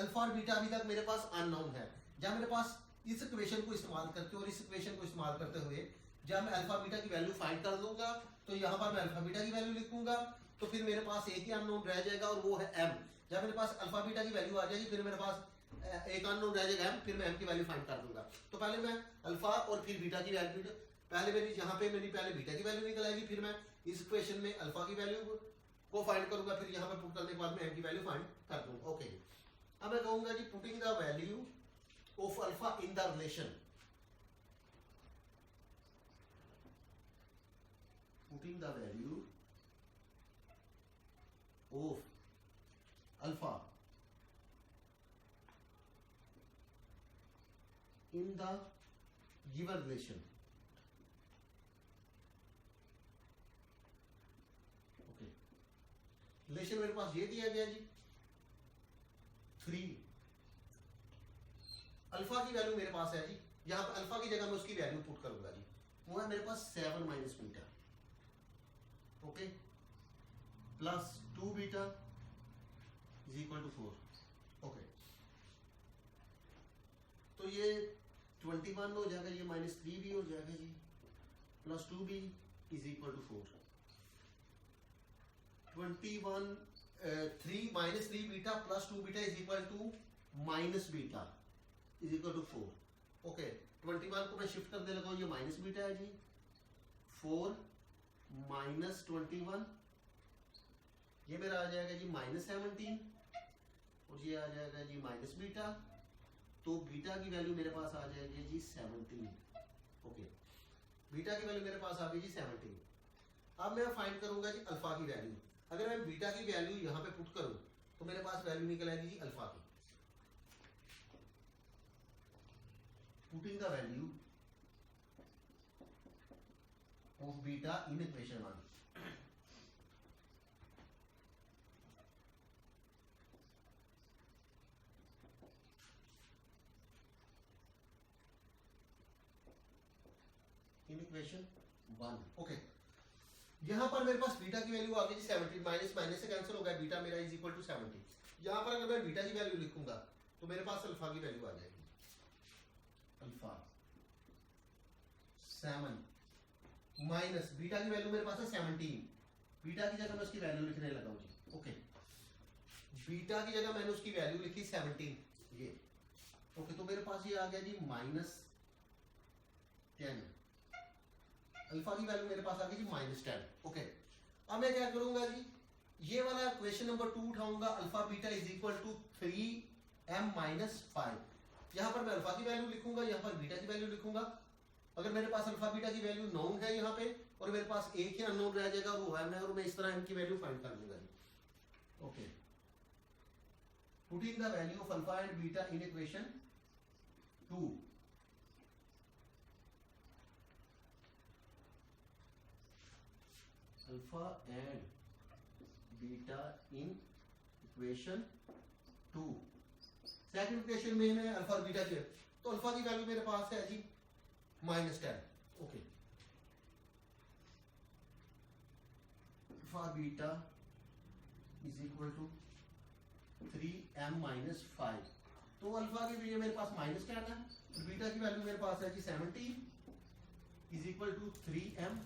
अल्फा और बीटा अभी तक मेरे पास अननोन है। जब मेरे पास इस इक्वेशन को इस्तेमाल करके और इस इक्वेशन को इस्तेमाल करते हुए जब मैं अल्फा बीटा की वैल्यू फाइंड कर लूंगा तो यहाँ पर मैं अल्फा बीटा की वैल्यू लिखूंगा, तो फिर मेरे पास एक ही अननोन रह जाएगा और वो है m। जब मेरे पास अल्फा बीटा की वैल्यू आ जाएगी फिर मेरे पास एक अननोन रह जाएगा m, फिर मैं m की वैल्यू फाइंड कर दूंगा। तो पहले मैं अल्फा और फिर बीटा की वैल्यू, पहले मेरी यहाँ पे मेरी पहले बीटा की वैल्यू निकल आएगी, फिर मैं इस इक्वेशन में अल्फा की वैल्यू को फाइंड करूंगा, फिर यहाँ पर पुट करने के बाद मैं m की वैल्यू फाइंड कर दूंगा। ओके, अब मैं कहूंगा जी putting the value of alpha in the relation, putting the value of alpha in the given relation। Okay, relation मेरे पास ये दिया गया जी 3, अल्फा की वैल्यू मेरे पास है जी, यहाँ पर अल्फा की जगह मैं उसकी वैल्यू पुट करूंगा जी, वो है मेरे पास 7 minus beta, okay, plus 2 beta is equal to 4। Okay, तो ये 21 हो जाएगा, ये -3 भी हो जाएगा जी, प्लस 2 भी is equal to 4। 21 3 minus 3 beta plus 2 beta is equal to minus beta is equal to 4। Okay, 21 को मैं शिफ्ट करने लगा हूं, ये माइनस बीटा है जी, 4 माइनस 21, ये मेरा आ जाएगा जी -17, और ये आ जाएगा जी माइनस बीटा, तो बीटा की वैल्यू मेरे पास आ जाएगी जी 17। ओके, बीटा की वैल्यू मेरे पास आ गई जी 17। अब मैं फाइंड करूंगा जी अल्फा की वैल्यू। अगर मैं बीटा की वैल्यू यहाँ पे पुट करूं तो मेरे पास वैल्यू निकल आएगी जी अल्फा की। Putting the value of beta in equation 1, in equation 1। Okay, यहां पर मेरे पास बीटा की वैल्यू आ गई 70, माइनस माइनस से कैंसिल हो गया, बीटा मेरा इज इक्वल टू 70। यहां पर अगर मैं बीटा की वैल्यू लिखूंगा तो मेरे पास अल्फा की वैल्यू आ जाएगी, अल्फा 7 माइनस बीटा की वैल्यू मेरे पास है 17, बीटा की जगह मैं उसकी वैल्यू लिखने लगा हूं जी। ओके, बीटा की जगह मैंने उसकी वैल्यू लिखी 17, ये ओके, तो मेरे पास ये आ गया जी -10, अल्फा की वैल्यू मेरे पास आ गई जी -10। ओके, अब मैं क्या करूंगा जी, ये वाला क्वेश्चन नंबर 2 उठाऊंगा, alpha beta is equal to 3m minus 5, यहां पर मैं अल्फा की वैल्यू लिखूंगा, यहां पर बीटा की वैल्यू लिखूंगा। अगर मेरे पास अल्फा बीटा की वैल्यू नोन है यहाँ पे और मेरे पास एक ही अननोन रह जाएगा, वो है मैं, और मैं इस तरह m की वैल्यू फाइंड कर लूंगा जी। Okay, putting the value of alpha and beta in equation 2, alpha and beta in equation 2। Second equation में है अल्फा और बीटा के, तो अल्फा की वैल्यू मेरे पास है जी -10। Okay, alpha beta is equal to 3m minus 5 तो अल्फा की वैल्यू मेरे पास -10 है, तो बीटा की वैल्यू मेरे पास है जी 17 is equal to 3m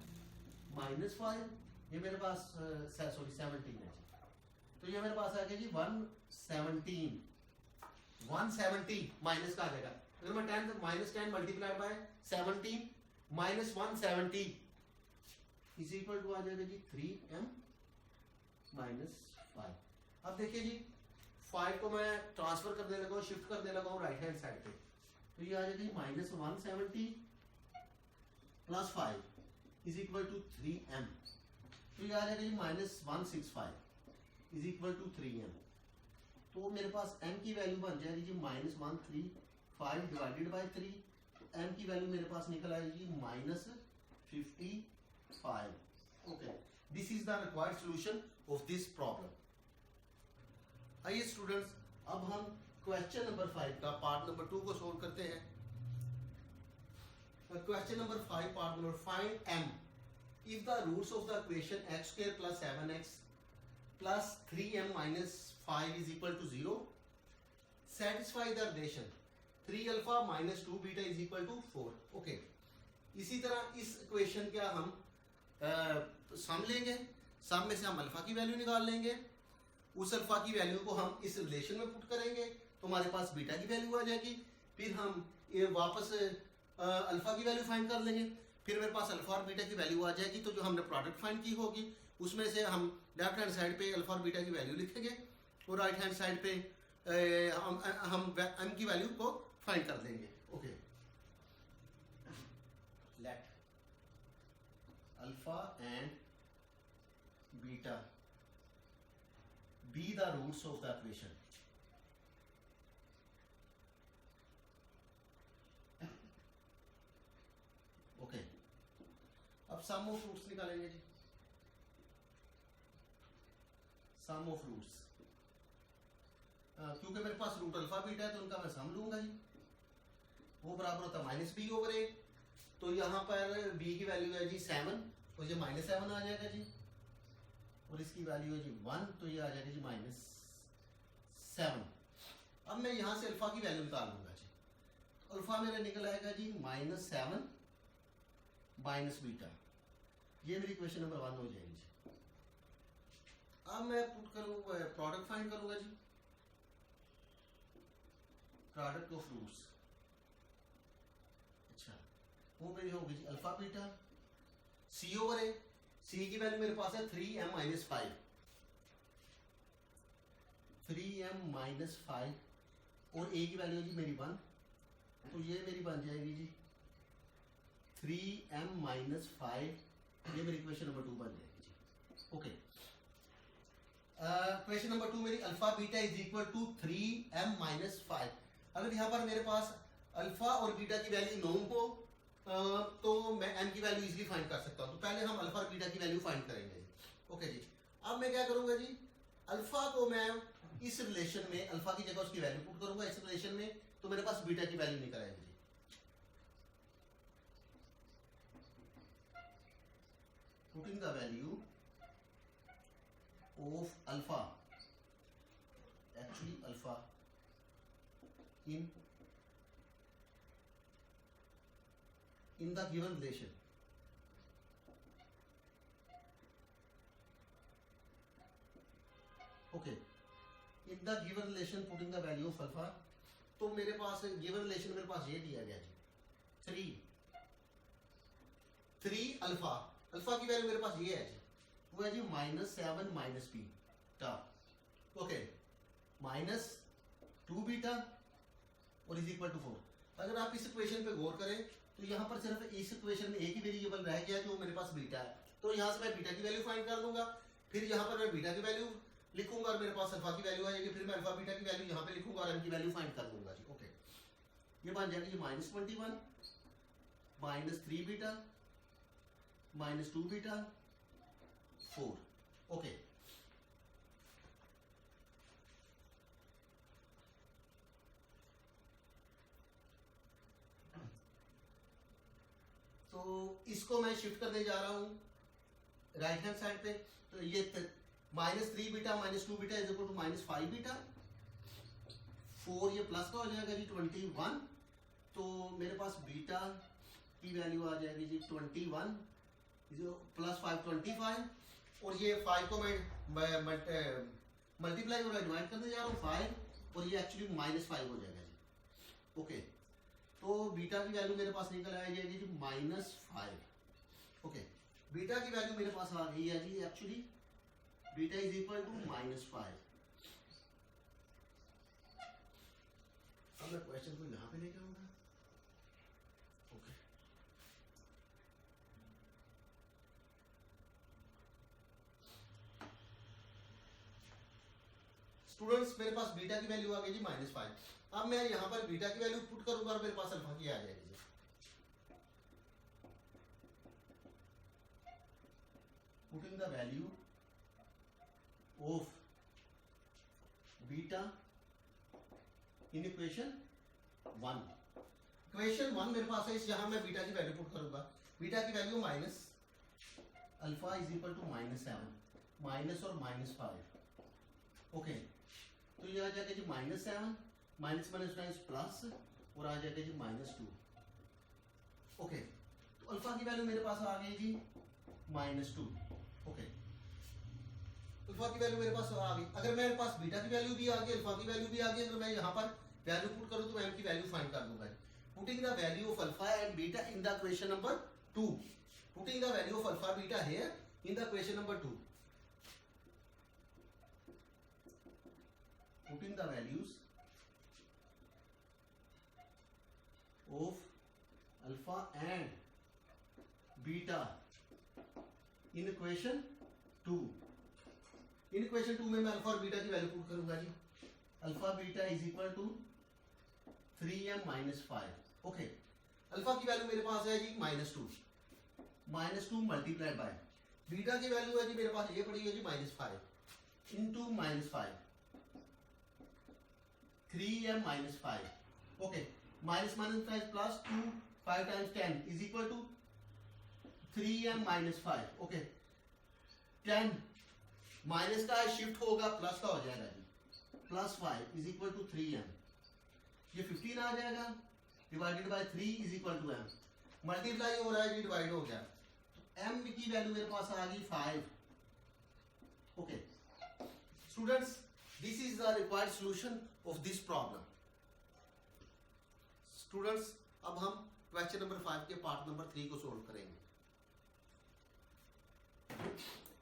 minus 5, ये मेरे पास सॉरी 17 है जी, तो ये मेरे पास आ गया जी 170 माइनस का आ जाएगा, अगर मैं 10 -10 multiplied by 17 minus 170 is equal to आ जाएगा जी 3m माइनस 5। अब देखिए जी 5 को मैं ट्रांसफर करने लगा हूँ, शिफ्ट करने लगा हूँ राइट हैंड साइड पे, तो ये आ जाएगा जी -170 plus 5 is equal to 3m, तो ये आ जाएगा जी -165 इज इक्वल टू 3m, तो मेरे पास m की वैल्यू बन जाएगी जी -135 डिवाइडेड बाय 3, तो m की वैल्यू मेरे पास निकल आएगी -55। Okay, this is the required solution of this problem. आइए स्टूडेंट्स, अब हम क्वेश्चन नंबर 5 का पार्ट नंबर 2 को सोल्व करते हैं। Question number 5 part number, find m if the roots of the equation x square plus 7x plus 3m minus 5 is equal to 0, satisfy the relation 3 alpha minus 2 beta is equal to 4। Okay, इसी तरह इस equation का हम सम लेंगे, सम में से हम alpha की वैल्यू निकाल लेंगे, उस अल्फा की वैल्यू को हम इस रिलेशन में पुट करेंगे तो हमारे पास बीटा की वैल्यू आ जाएगी, फिर हम ये वापस अल्फा की वैल्यू फाइंड कर लेंगे, फिर मेरे पास अल्फा और बीटा की वैल्यू आ जाएगी, तो जो हमने प्रोडक्ट फाइंड की होगी उसमें से हम लेफ्ट हैंड साइड पे अल्फा और बीटा की वैल्यू लिखेंगे और राइट हैंड साइड पे हम m की वैल्यू को फाइंड कर देंगे। Okay, let alpha and beta be the roots of the equation. Okay, अब सम ऑफ रूट्स निकालेंगे जी, सम ऑफ रूट्स, क्योंकि मेरे पास रूट अल्फा बीटा है तो उनका मैं सम लूंगा जी, वो बराबर होता है -b/8, तो यहाँ पर b की वैल्यू है जी 7, तो ये -7 आ जाएगा जी, और इसकी वैल्यू है जी 1, तो ये आ जाएगा जी -7। अब मैं यहाँ से अल्फा की वैल्यू निकाल लूंगा जी, तो अल्फा मेरा निकल आएगा जी -7 माइनस बीटा, ये मेरी क्वेश्चन नंबर 1 हो जाएगी जी। अब मैं पुट करूंगा, प्रोडक्ट फाइंड करूंगा जी, प्रोडक्ट ऑफ रूट्स। अच्छा, वो मेरी होगी जी अल्फा बीटा सी ओवर ए, सी की वैल्यू मेरे पास है 3m माइनस 5, 3m माइनस 5 और a की वैल्यू है जी मेरी 1, तो ये मेरी बन जाएगी जी 3m माइनस 5, ये मेरी क्वेश्चन नंबर 2 बन जाएगी जी। ओके, क्वेश्चन नंबर 2 मेरी alpha beta is equal to 3m minus 5। अगर यहाँ पर मेरे पास अल्फा और बीटा की वैल्यू नोन हो तो मैं m की वैल्यू इजीली फाइंड कर सकता हूँ, तो पहले हम अल्फा और बीटा की वैल्यू फाइंड करेंगे। ओके जी, अब मैं क्या करूंगा जी, अल्फा को मैं इस रिलेशन में अल्फा की जगह उसकी वैल्यू पुट करूंगा इस रिलेशन में, तो मेरे पास बीटा की वैल्यू निकल आएगी जी। Putting the value of alpha, actually alpha in the given relation, okay, in the given relation putting the value of alpha, तो मेरे पास given relation मेरे पास ये दिया गया जी 3 अल्फा, अल्फा की वैल्यू मेरे पास ये है जी, वो है जी -7 माइनस बीटा, ओके, -2 बीटा और इज इक्वल टू 4। अगर आप इस इक्वेशन पे गौर करें तो यहाँ पर सिर्फ इस इक्वेशन में एक ही वेरिएबल रह गया जो मेरे पास बीटा है, तो यहाँ से मैं बीटा की वैल्यू फाइंड कर लूंगा, फिर यहाँ पर मैं बीटा की वैल्यू लिखूंगा और मेरे पास अल्फा की वैल्यू आ जाएगी, फिर मैं अल्फा बीटा की वैल्यू यहाँ पे लिखूंगा और m की वैल्यू फाइंड कर लूंगा जी। ओके, ये बन जाएगी -21 -3 बीटा -2 बीटा 4। ओके, तो इसको मैं शिफ्ट करने जा रहा हूँ राइट हैंड साइड पे, तो ये -3 beta -2 beta is equal to -5 beta 4 ये प्लस का हो जाएगा जी 21, तो मेरे पास बीटा की वैल्यू आ जाएगी जी 21 प्लस 5 25, और ये 5 को मैं मल्टीप्लाई और डिवाइड करने जा रहा हूँ 5, और ये एक्चुअली -5 हो जाएगा जी। ओके, तो बीटा की वैल्यू मेरे पास निकल आ जाएगी जी -5। ओके, बीटा की वैल्यू मेरे पास आ गई है जी, actually beta is equal to -5। अब मैं क्वेश्चन को यहाँ पे लेके आऊंगा। ओके, स्टूडेंट्स मेरे पास बीटा की वैल्यू आ गई जी -5। अब मैं यहाँ पर बीटा की वैल्यू पुट करूंगा और मेरे पास अल्फा की आ जाएगी जी। Putting the value of beta in equation 1। Equation 1 मेरे पास है, इस जहां मैं बीटा की वैल्यू पुट करूंगा, बीटा की value minus alpha is equal to -7 minus और -5। ओके, तो ये आ जाएगा जी -7 माइनस माइनस प्लस और आ जाएगा जी -2। ओके, तो अल्फा की वैल्यू मेरे पास आ गई जी -2। ओके, अल्फा की वैल्यू मेरे पास आ गई। अगर मेरे पास बीटा की वैल्यू भी आ गई, अल्फा की वैल्यू भी आ गई, अगर मैं यहाँ पर वैल्यू पुट करूँ तो मैं एम की वैल्यू फाइंड कर दूंगा। Putting the value of alpha and beta in the equation number 2। Putting the value of alpha beta here in the equation number 2। Putting the values of alpha and beta in equation 2। In equation 2 में मैं alpha और beta की value put करूंगा जी। Alpha beta is equal to 3m - 5। Okay, alpha की value मेरे पास है जी -2 मल्टीप्लाइड बाय बीटा की वैल्यू है जी मेरे पास ये पड़ी है जी -5 into -5 3m - 5। Okay, minus minus plus 2 5 times 10 is equal to 3m - 5। Okay, 10 minus का शिफ्ट होगा प्लस का हो जाएगा जी, +5 इज इक्वल टू 3m। ये 15 आ जाएगा divided by 3 is equal to m। Multiply हो रहा है जी, डिवाइड हो गया, तो m की वैल्यू मेरे पास आ गई 5। Okay students, this is the required solution of this problem. Students, अब हम क्वेश्चन नंबर 5 के पार्ट नंबर 3 को सोल्व करेंगे।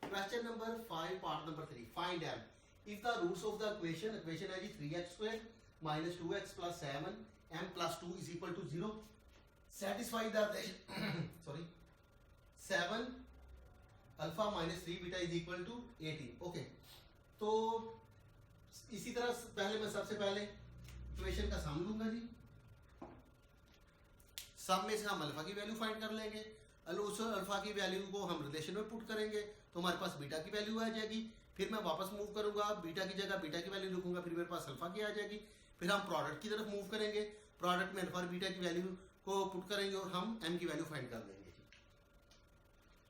Question number 5 part number 3, find m if the roots of the equation है जी 3x squared minus 2x plus 7 m plus 2 is equal to 0 satisfy the sorry 7 alpha minus 3 beta is equal to 18। Okay, तो इसी तरह पहले मैं सबसे पहले equation का सम लूंगा जी। सम में से हम अल्फा की वैल्यू फाइंड कर लेंगे, उस अल्फा की वैल्यू को हम रिलेशन में पुट करेंगे तो हमारे पास बीटा की वैल्यू आ जाएगी। फिर मैं वापस मूव करूंगा, बीटा की जगह बीटा की वैल्यू लिखूंगा, फिर मेरे पास अल्फा की आ जाएगी। फिर हम प्रोडक्ट की तरफ मूव करेंगे, प्रोडक्ट में अल्फा और बीटा की वैल्यू को पुट करेंगे और हम एम की वैल्यू फाइंड कर लेंगे।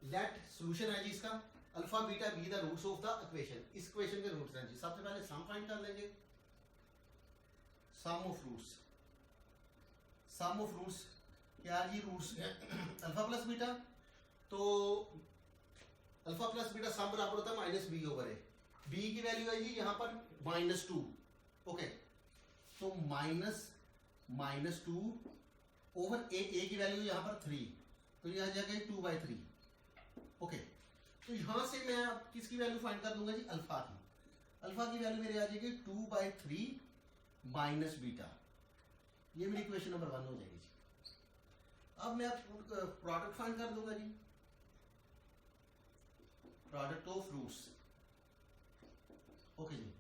लेट सॉल्यूशन है जी इसका, alpha beta be the roots of the equation. इस इक्वेशन के रूट्स हैं जी। सबसे पहले सम फाइंड कर लेंगे, sum of roots. Sum of roots क्या जी, रूट्स है अल्फा प्लस बीटा, तो अल्फा प्लस बीटा सम बराबर होता है -b/a। b की वैल्यू है जी यहाँ पर -2। ओके, तो -2 ओवर a की वैल्यू यहाँ पर 3, तो यह आ जाएगा 2/3। ओके, तो यहां से मैं किसकी वैल्यू फाइंड कर दूंगा जी, अल्फा की। अल्फा की वैल्यू मेरे आ जाएगी 2/3 माइनस बीटा। ये मेरी इक्वेशन नंबर 1 हो जाएगी जी। अब मैं प्रोडक्ट फाइंड कर दूंगा जी, प्रोडक्ट ऑफ रूट्स। ओके जी,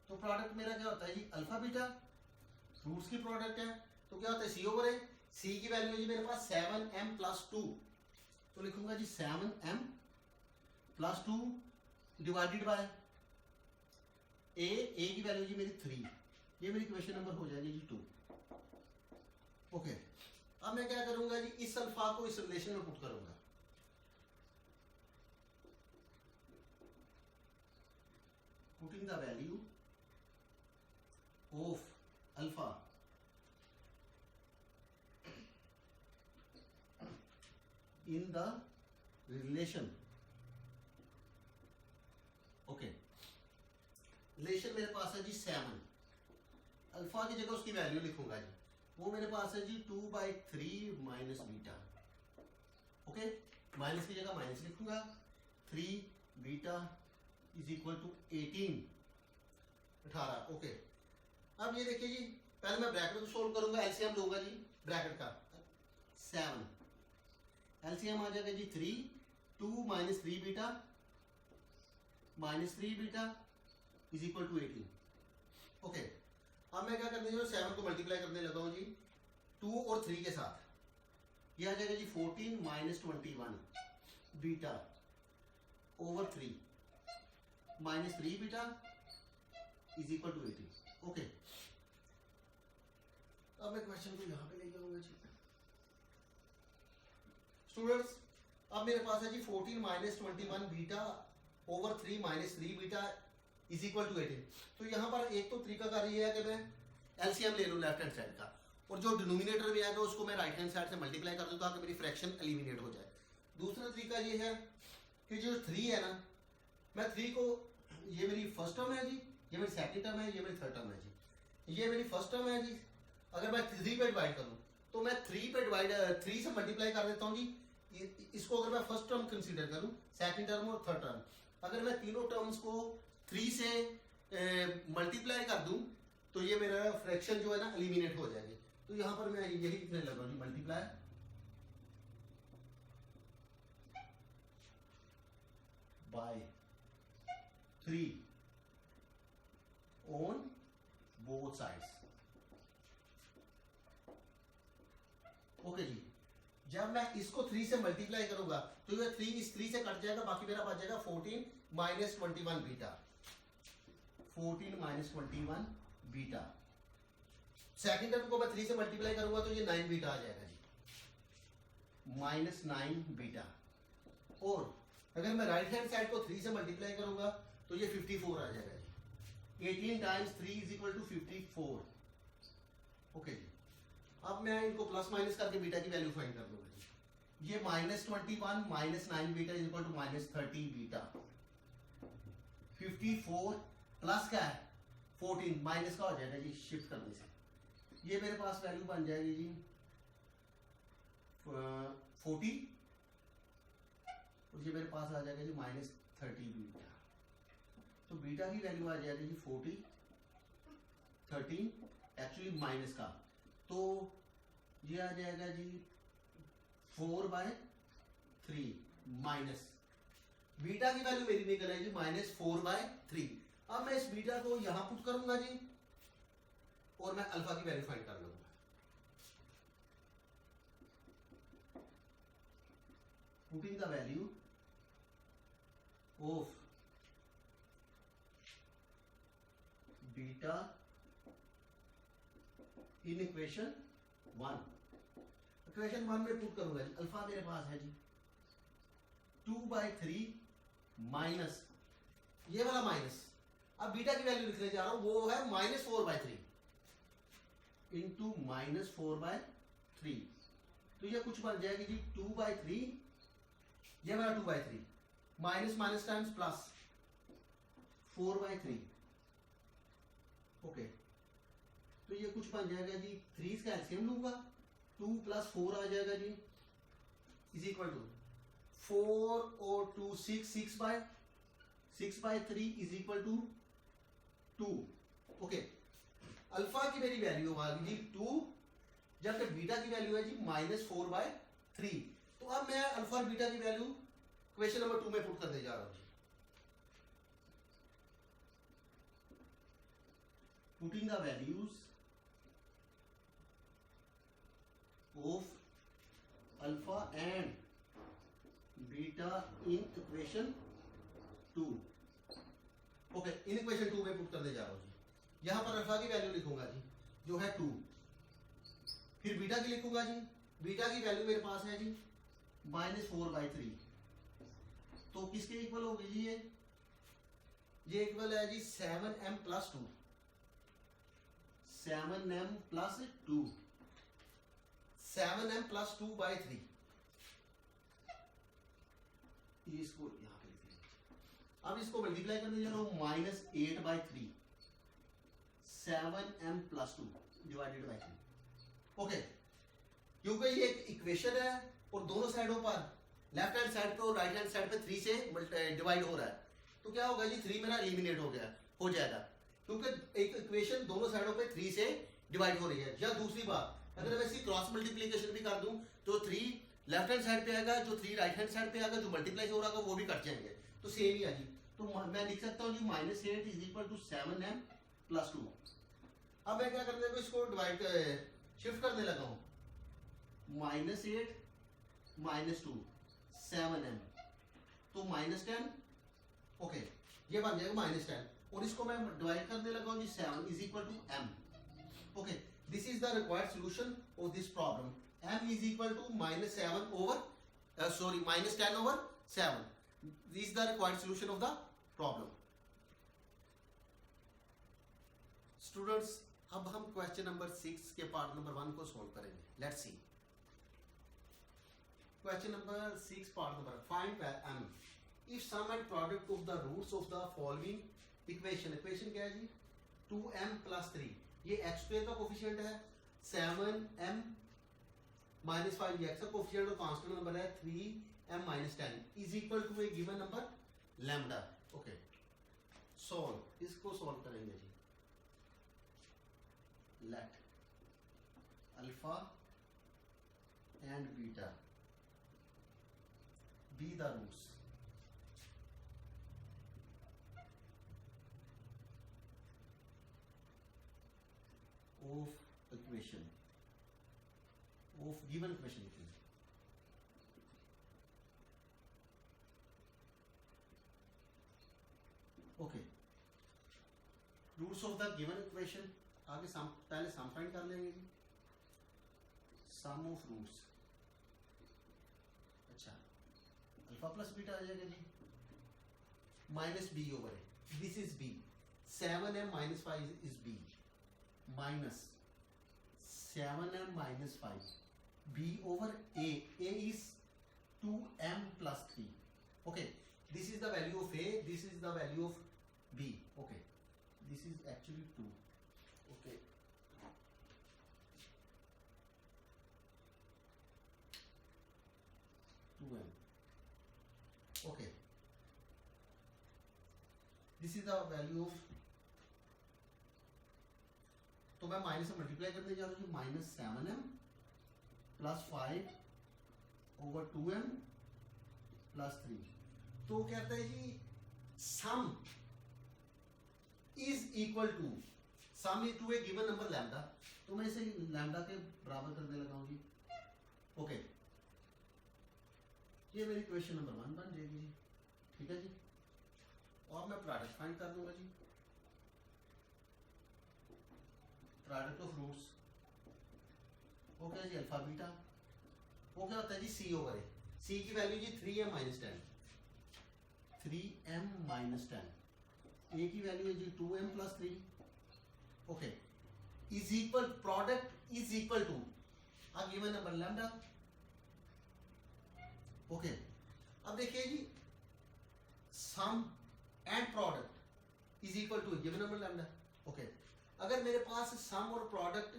तो प्रोडक्ट मेरा क्या होता है जी, अल्फा बीटा रूट्स की प्रोडक्ट है, तो क्या होता है c/a। c की वैल्यू जी मेरे पास 7m + 2, तो लिखूंगा जी 7m + 2 डिवाइडेड बाय a की वैल्यू जी मेरी 3। ये मेरी इक्वेशन नंबर हो जाएगी जी 2। ओके, अब मैं क्या करूंगा जी, इस अल्फा को इस रिलेशन में पुट करूंगा। Putting the value of in the relation, okay, relation मेरे पास है जी 7, अल्फा की जगह उसकी वैल्यू लिखूंगा जी, वो मेरे पास है जी 2/3 माइनस बीटा, ओके, माइनस की जगह माइनस लिखूंगा, 3 beta is equal to 18, okay. अब ये देखिए जी, पहले मैं ब्रैकेट को सोल्व करूंगा, एलसीएम लूंगा जी ब्रैकेट का, 7 एलसीएम आ जाएगा जी 3, 2 minus 3 beta minus 3 beta is equal to 18, okay. अब मैं क्या करने लगा, 7 को मल्टीप्लाई करने लगा हूं जी 2 और 3 के साथ, ये आ जाएगा जी 14 minus 21 beta over 3 minus 3 beta is equal to 18, okay. अब मैं क्वेश्चन को यहां पे ले जाऊंगा जी स्टूडेंट्स। अब मेरे पास है जी 14 minus 21 beta over 3 minus 3 beta is equal to 18। तो यहाँ पर एक तो तरीका कर रही है कि मैं एलसीएम ले लूँ लेफ्ट हैंड साइड का, और जो डिनोमिनेटर में आएगा उसको मैं राइट हैंड साइड से मल्टीप्लाई कर दूँ ताकि मेरी फ्रैक्शन एलिमिनेट हो जाए। दूसरा तरीका ये है कि जो 3 है ना, मैं 3 को, ये मेरी फर्स्ट टर्म है जी, ये मेरी सेकंड टर्म है, ये मेरी थर्ड टर्म है जी, ये मेरी फर्स्ट टर्म है जी। अगर मैं 3 पे डिवाइड करूँ तो मैं 3 पे डिवाइड 3 से मल्टीप्लाई कर देता हूँ जी, इसको अगर मैं फर्स्ट टर्म कंसीडर करूँ, सेकंड टर्म और थर्ड टर्म, अगर मैं तीनों टर्म्स को 3 से मल्टीप्लाई कर दूं तो ये मेरा फ्रैक्शन जो है ना एलिमिनेट हो जाएगी। तो यहां पर मैं यही लिखने लगा हूं, multiply by 3 on both sides, okay जी। जब मैं इसको 3 से मल्टीप्लाई करूंगा तो ये 3 इस 3 से कट जाएगा, बाकी मेरा बच जाएगा 14 minus 21 beta, 14 minus 21 beta. Second term को मैं 3 से मल्टीप्लाई करूंगा तो ये 9 बीटा आ जाएगा जी, माइनस 9 बीटा। और अगर मैं राइट हैंड साइड को 3 से मल्टीप्लाई करूंगा तो ये 54 आ जाएगा जी, 18 times 3 is equal to 54, okay जी। अब मैं इनको प्लस माइनस करके बीटा की वैल्यू फाइंड कर लूंगा जी, ये minus 21 minus 9 beta is equal to minus 30 beta, 54 plus क्या है 14 माइनस का हो जाएगा जी शिफ्ट करने से, ये मेरे पास वैल्यू बन जाएगी जी 40, और ये मेरे पास आ जाएगा जी माइनस 30 बीटा। तो बीटा की वैल्यू आ जाएगी जी 40 13 एक्चुअली माइनस का, तो ये आ जाएगा जी 4/3 माइनस बीटा की वैल्यू मेरी निकल आएगी माइनस 4/3। अब मैं इस बीटा को यहां पुट करूंगा जी और मैं अल्फा की वैल्यू फाइंड कर लूंगा। Putting the value of beta in equation 1, equation 1 में पुट करूंगा जी, अल्फा मेरे पास है जी 2/3 माइनस ये वाला माइनस, अब बीटा की वैल्यू लिखने जा रहा हूं वो है माइनस 4/3 इंटू माइनस 4/3, तो ये कुछ बन जाएगी जी 2/3, ये वाला 2/3 minus minus times plus 4/3, okay. तो ये कुछ बन जाएगा जी 3 का एलसीएम लूंगा, 2 + 4 आ जाएगा जी इज इक्वल टू 4 और 2 6, 6/3 is equal to 2, okay. Alpha की मेरी वैल्यू आ गई जी 2, जबकि बीटा की वैल्यू है जी माइनस 4/3। तो अब मैं अल्फा और बीटा की वैल्यू क्वेश्चन नंबर 2 में पुट करने जा रहा हूं जी। Putting the values of alpha and beta in equation 2, okay. In equation 2 में पुट करने जा रहा हूं जी। यहां पर अल्फा की वैल्यू लिखूंगा जी जो है 2, फिर बीटा की लिखूंगा जी, बीटा की वैल्यू मेरे पास है जी माइनस 4/3, तो किसके इक्वल होगी जी ये इक्वल है जी 7m + 2, 7m + 2, 7m + 2/3, ये इसको यहाँ पे लिख दिया। अब इसको मल्टीप्लाई करने जा रहा हूँ -8/3 7m + 2 डिवाइडेड बाई 3। ओके, क्योंकि ये एक इक्वेशन है और दोनों साइडों पर लेफ्ट हैंड साइड पे और राइट हैंड साइड पे 3 से डिवाइड हो रहा है, तो क्या होगा जी 3 मेरा एलिमिनेट हो जाएगा, क्योंकि एक इक्वेशन दोनों साइडों पे 3 से डिवाइड हो रही है। या दूसरी बात, अगर मैं इसकी क्रॉस मल्टीप्लीकेशन भी कर दूं तो 3 लेफ्ट हैंड साइड पे आएगा, जो 3 राइट हैंड साइड पे आएगा, जो मल्टीप्लाई हो रहा होगा वो भी कट जाएंगे, तो सेम ही है जी। तो मैं लिख सकता हूँ जी -8 = 7m + 2। अब मैं क्या करने लगा, इसको डिवाइड शिफ्ट करने लगा हूँ, -8 - 2 7m, तो -10। ओके, ये बन जाएगा -10, और इसको मैं डिवाइड करने लगा हूँ जी 7 = m। Okay, this is the required solution of this problem. m = -10/7। This is the required solution of the problem. Students, अब हम क्वेश्चन नंबर 6 के पार्ट नंबर 1 को सॉल्व करेंगे। Let's see question number 6 part number, find m if sum and product of the roots of the following equation क्या है जी 2m + 3, ये x² का कोफिशिएंट है, 7m - 5 ये x का कोफिशिएंट और कांस्टेंट नंबर है 3m - 10 is equal to a given number lambda. Okay, solve, इसको सॉल्व करेंगे जी। Let alpha and beta be the roots of equation of given equation। Okay, roots of the given equation, आगे पहले sum find कर लेंगे जी, sum of roots. अच्छा, alpha plus beta आ जाएगा जी, -b/a, this is b, 7m - 5 is b, -7m - 5 b/a is 2m + 3। okay, this is the value of a, this is the value of b। okay, this is actually 2। okay, okay, this is the value of, तो मैं minus से multiply करने जा रहा हूँ, -7m + 5/2m + 3। तो कहता है जी sum is equal to a given number lambda, तो मैं इसे लैम्डा के बराबर करने लगा हूँ जी। ओके, ये मेरी क्वेश्चन नंबर 1 बन जाएगी जी। ठीक है जी, और मैं प्रोडक्ट फाइंड कर दूंगा जी, प्रोडक्ट ऑफ रूट्स। ओके जी, अल्फा बीटा, वो क्या होता है जी c/a, c की वैल्यू जी 3m - 10, 3m - 10, a की वैल्यू है जी 2m + 3। Okay, is equal, product is equal to अब गिवन नंबर लैम्डा। ओके, अब देखिए जी sum and product is equal to given number lambda. Okay, अगर मेरे पास सम और प्रोडक्ट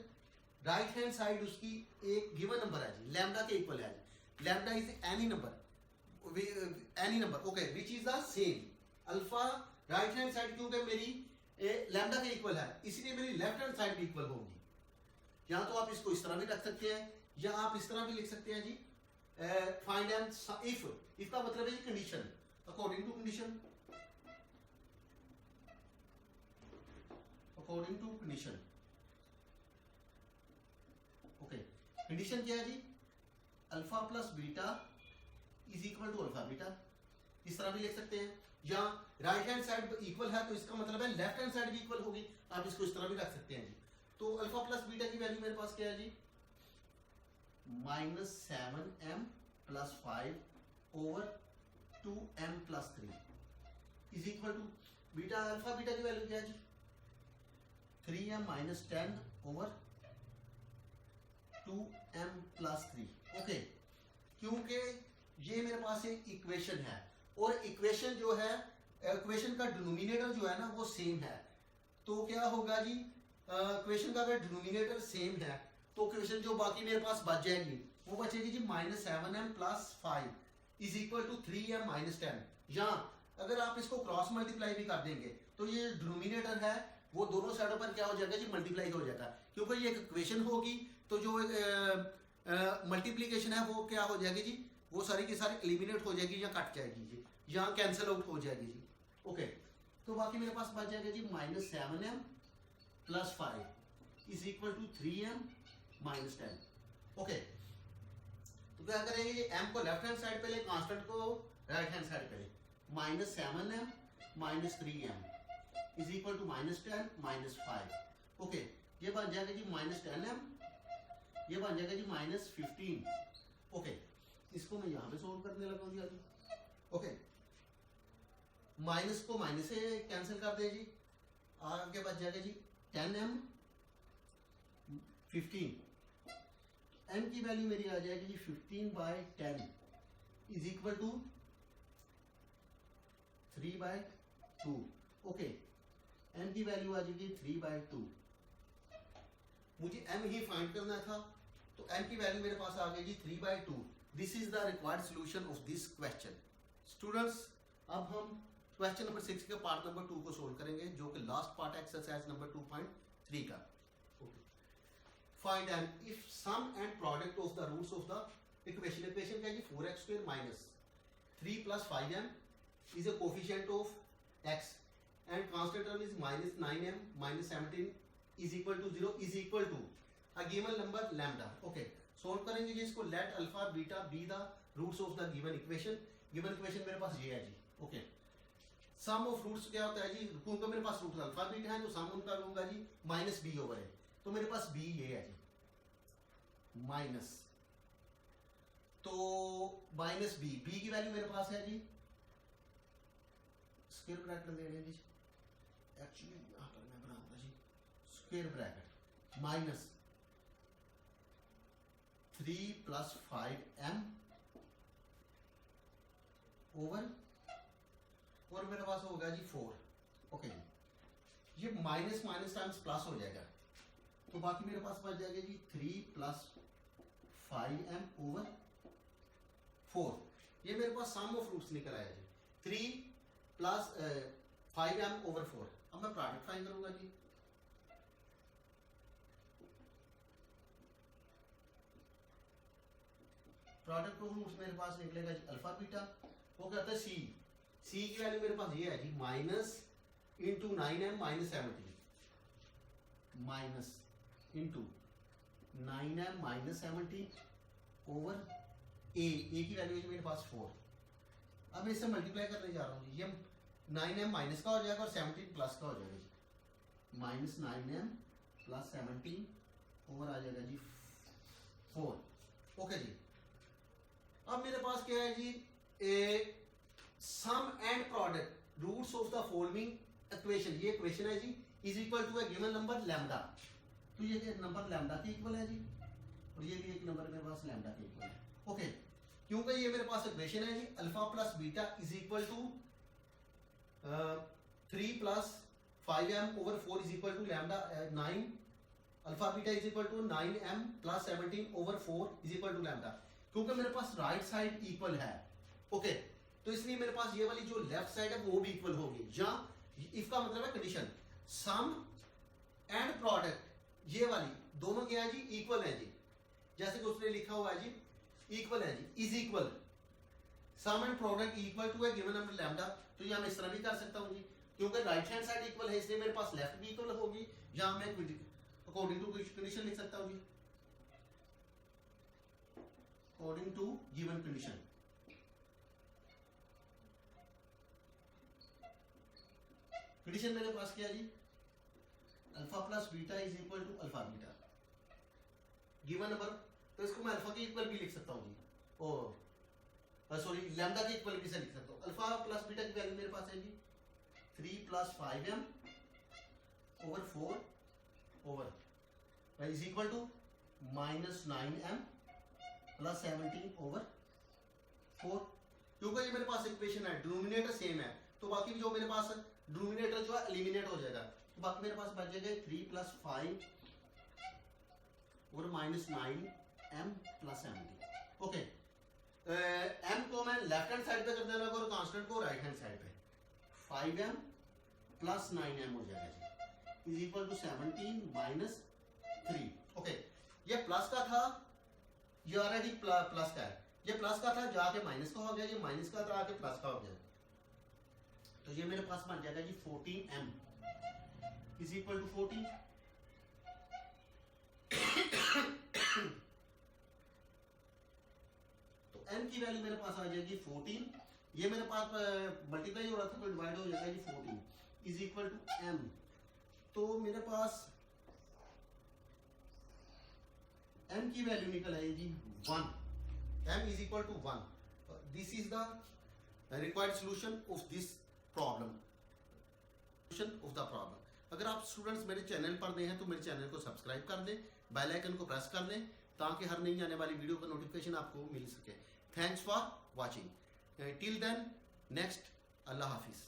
राइट हैंड साइड उसकी एक गिवन नंबर है जी, लैम्डा के इक्वल है, lambda is any number, okay, which is the same alpha right hand side, क्योंकि मेरी लैम्डा के इक्वल है, इसलिए मेरी लेफ्ट हैंड साइड भी इक्वल होगी। या तो आप इसको इस तरह भी रख सकते हैं, या आप इस तरह भी लिख सकते हैं जी, फाइंड एम इफ का मतलब है जी condition, according to condition, according to condition. Okay, condition क्या है जी, alpha plus beta is equal to alpha beta, इस तरह भी लिख सकते हैं, या राइट हैंड साइड इक्वल है तो इसका मतलब है लेफ्ट हैंड साइड भी इक्वल होगी, आप इसको इस तरह भी रख सकते हैं जी। तो अल्फा प्लस बीटा की वैल्यू मेरे पास क्या है जी, -7m + 5/2m + 3 is equal to beta, alpha beta की वैल्यू क्या है जी 3m - 10/2m + 3। ओके, क्योंकि ये मेरे पास एक इक्वेशन है और इक्वेशन जो है, इक्वेशन का डिनोमिनेटर जो है ना वो सेम है, तो क्या होगा जी, इक्वेशन का अगर डिनोमिनेटर सेम है तो इक्वेशन जो बाकी मेरे पास बच जाएगी वो बचेगी जी -7m + 5 = 3m - 10। या अगर आप इसको क्रॉस मल्टीप्लाई भी कर देंगे तो ये डिनोमिनेटर है वो दोनों साइडों पर क्या हो जाएगा जी, मल्टीप्लाई हो जाएगा, क्योंकि ये एक इक्वेशन होगी तो जो मल्टीप्लीकेशन है वो क्या हो जाएगी जी, वो सारी की सारी एलिमिनेट हो जाएगी या कट जाएगी जी, या कैंसिल आउट हो जाएगी जी। ओके, तो बाकी मेरे पास बच जाएगा जी -7m + 5 = 3m - 10। ओके, तो क्या करेंगे, m को लेफ्ट हैंड साइड पे ले, कांस्टेंट को राइट हैंड साइड पे ले, -7m - 3m = -10 - 5। ओके, ये बन जाएगा जी -10m, ये बन जाएगा जी -15। ओके, इसको मैं यहां पे सोल्व करने लगा हूं जी। ओके, माइनस को माइनस से कैंसिल कर दे जी, आगे बच जाएगा जी 10m 15, m की वैल्यू मेरी आ जाएगी जी 15/10 = 3/2। ओके, m की वैल्यू आ जाएगी 3/2। मुझे m ही फाइंड करना था, तो m की वैल्यू मेरे पास आ गई जी 3/2। This is the required solution of this question. Students, अब हम क्वेश्चन नंबर 6 के पार्ट नंबर 2 को सोल्व करेंगे, जो कि लास्ट पार्ट एक्सरसाइज नंबर 2.3 का। Find and if sum and product of the roots of the equation. Equation क्या है जी, 4x² - 3 + 5m is a coefficient of x and constant term is -9m - 17 = 0 = a given number lambda। Okay, solve करेंगे जी इसको। Let alpha beta be the roots of the given equation. Given equation मेरे पास ये है जी। ओके, सम ऑफ रूट्स क्या होता है जी, क्योंकि मेरे पास रूट अल्फा बीटा है तो सम उनका लूंगा जी -b/a, तो मेरे पास b ये है जी, माइनस, तो -b, b की वैल्यू मेरे पास है जी, स्क्वायर ब्रैकेट ले लें जी, एक्चुअली यहां पर मैं बनाऊंगा जी square bracket, minus 3 + 5m over, और मेरे पास होगा जी 4। ओके, ये माइनस माइनस टाइम्स प्लस हो जाएगा, तो बाकी मेरे पास बच जाएगा जी 3 + 5m ओवर 4। ये मेरे पास सम ऑफ रूट्स निकल आया जी, 3 + 5m ओवर 4। अब मैं प्रोडक्ट फाइंड करूंगा जी। प्रोडक्ट ऑफ रूट्स मेरे पास निकलेगा जी अल्फा बीटा, वो कहता है सी की वैल्यू मेरे पास ये है जी, -9m - 17 -9m - 17 ओवर a की वैल्यू है मेरे पास 4। अब मैं इससे मल्टीप्लाई करने जा रहा हूँ, ये 9m माइनस का हो जाएगा और 17 प्लस का हो जाएगा जी, -9m + 17 ओवर आ जाएगा जी 4। ओके जी, अब मेरे पास क्या है जी, sum and product roots of the following equation. ये इक्वेशन है जी, = a गिवन नंबर लैम्डा, तो ये नंबर लैम्डा के इक्वल है जी, और ये भी एक नंबर मेरे पास लैम्डा के इक्वल है। ओके, क्योंकि ये मेरे पास इक्वेशन है जी, alpha + beta = 3 + 5m over 4 = lambda 9, alpha beta = 9m + 17 over 4 = lambda, क्योंकि मेरे पास राइट साइड इक्वल है। ओके, तो इसलिए मेरे पास ये वाली जो लेफ्ट साइड है वो भी इक्वल होगी, या इफ का मतलब है कंडीशन, सम एंड प्रोडक्ट ये वाली दोनों क्या है जी, इक्वल है जी, जैसे कि उसने लिखा हुआ है जी, इक्वल है जी, is equal, sum and product = a given number lambda. तो ये मैं इस तरह भी कर सकता हूँ जी, क्योंकि राइट हैंड साइड इक्वल है इसलिए मेरे पास लेफ्ट भी इक्वल होगी, या मैं अकॉर्डिंग टू कंडीशन लिख सकता हूँ जी, according to given condition. Condition मेरे पास क्या है जी, alpha + beta = alpha beta given number, तो इसको मैं अल्फा के इक्वल भी लिख सकता हूँ जी, और सॉरी लैम्डा के इक्वल भी से लिख सकता हूँ। अल्फा + बीटा की वैल्यू मेरे पास है जी 3 + 5m over 4 over = -9m + 17 over 4, क्योंकि ये मेरे पास इक्वेशन है, डिनोमिनेटर सेम है, तो बाकी जो मेरे पास डिनोमिनेटर जो है एलिमिनेट हो जाएगा, तो बाकी मेरे पास बच जाएगा 3 + 5 और -9m + md। ओके, m को मैं लेफ्ट हैंड साइड पे कर देना और कांस्टेंट को राइट हैंड साइड पे, 5m + 9m हो जाएगा जी, इज इक्वल टू 17 - 3। ओके, ये प्लस का था, ये ऑलरेडी प्लस का है, ये प्लस का था जाके माइनस का हो गया, ये माइनस का था आके प्लस का हो गया, तो ये मेरे पास बन जाएगा जी 14m इज इक्वल टू 14। तो m की वैल्यू मेरे पास आ जाएगी 14, ये मेरे पास मल्टीप्लाई हो रहा था तो डिवाइड हो जाएगा जी 14 इज इक्वल टू m। तो मेरे पास m की वैल्यू निकल आएगी 1, m is equal to 1। This is the required solution of this problem, of the problem. अगर आप स्टूडेंट्स मेरे चैनल पर नए हैं तो मेरे चैनल को सब्सक्राइब कर दें, बेल आइकन को प्रेस कर दें ताकि हर नई आने वाली वीडियो का नोटिफिकेशन आपको मिल सके। Thanks for watching, till then next, अल्लाह हाफिज।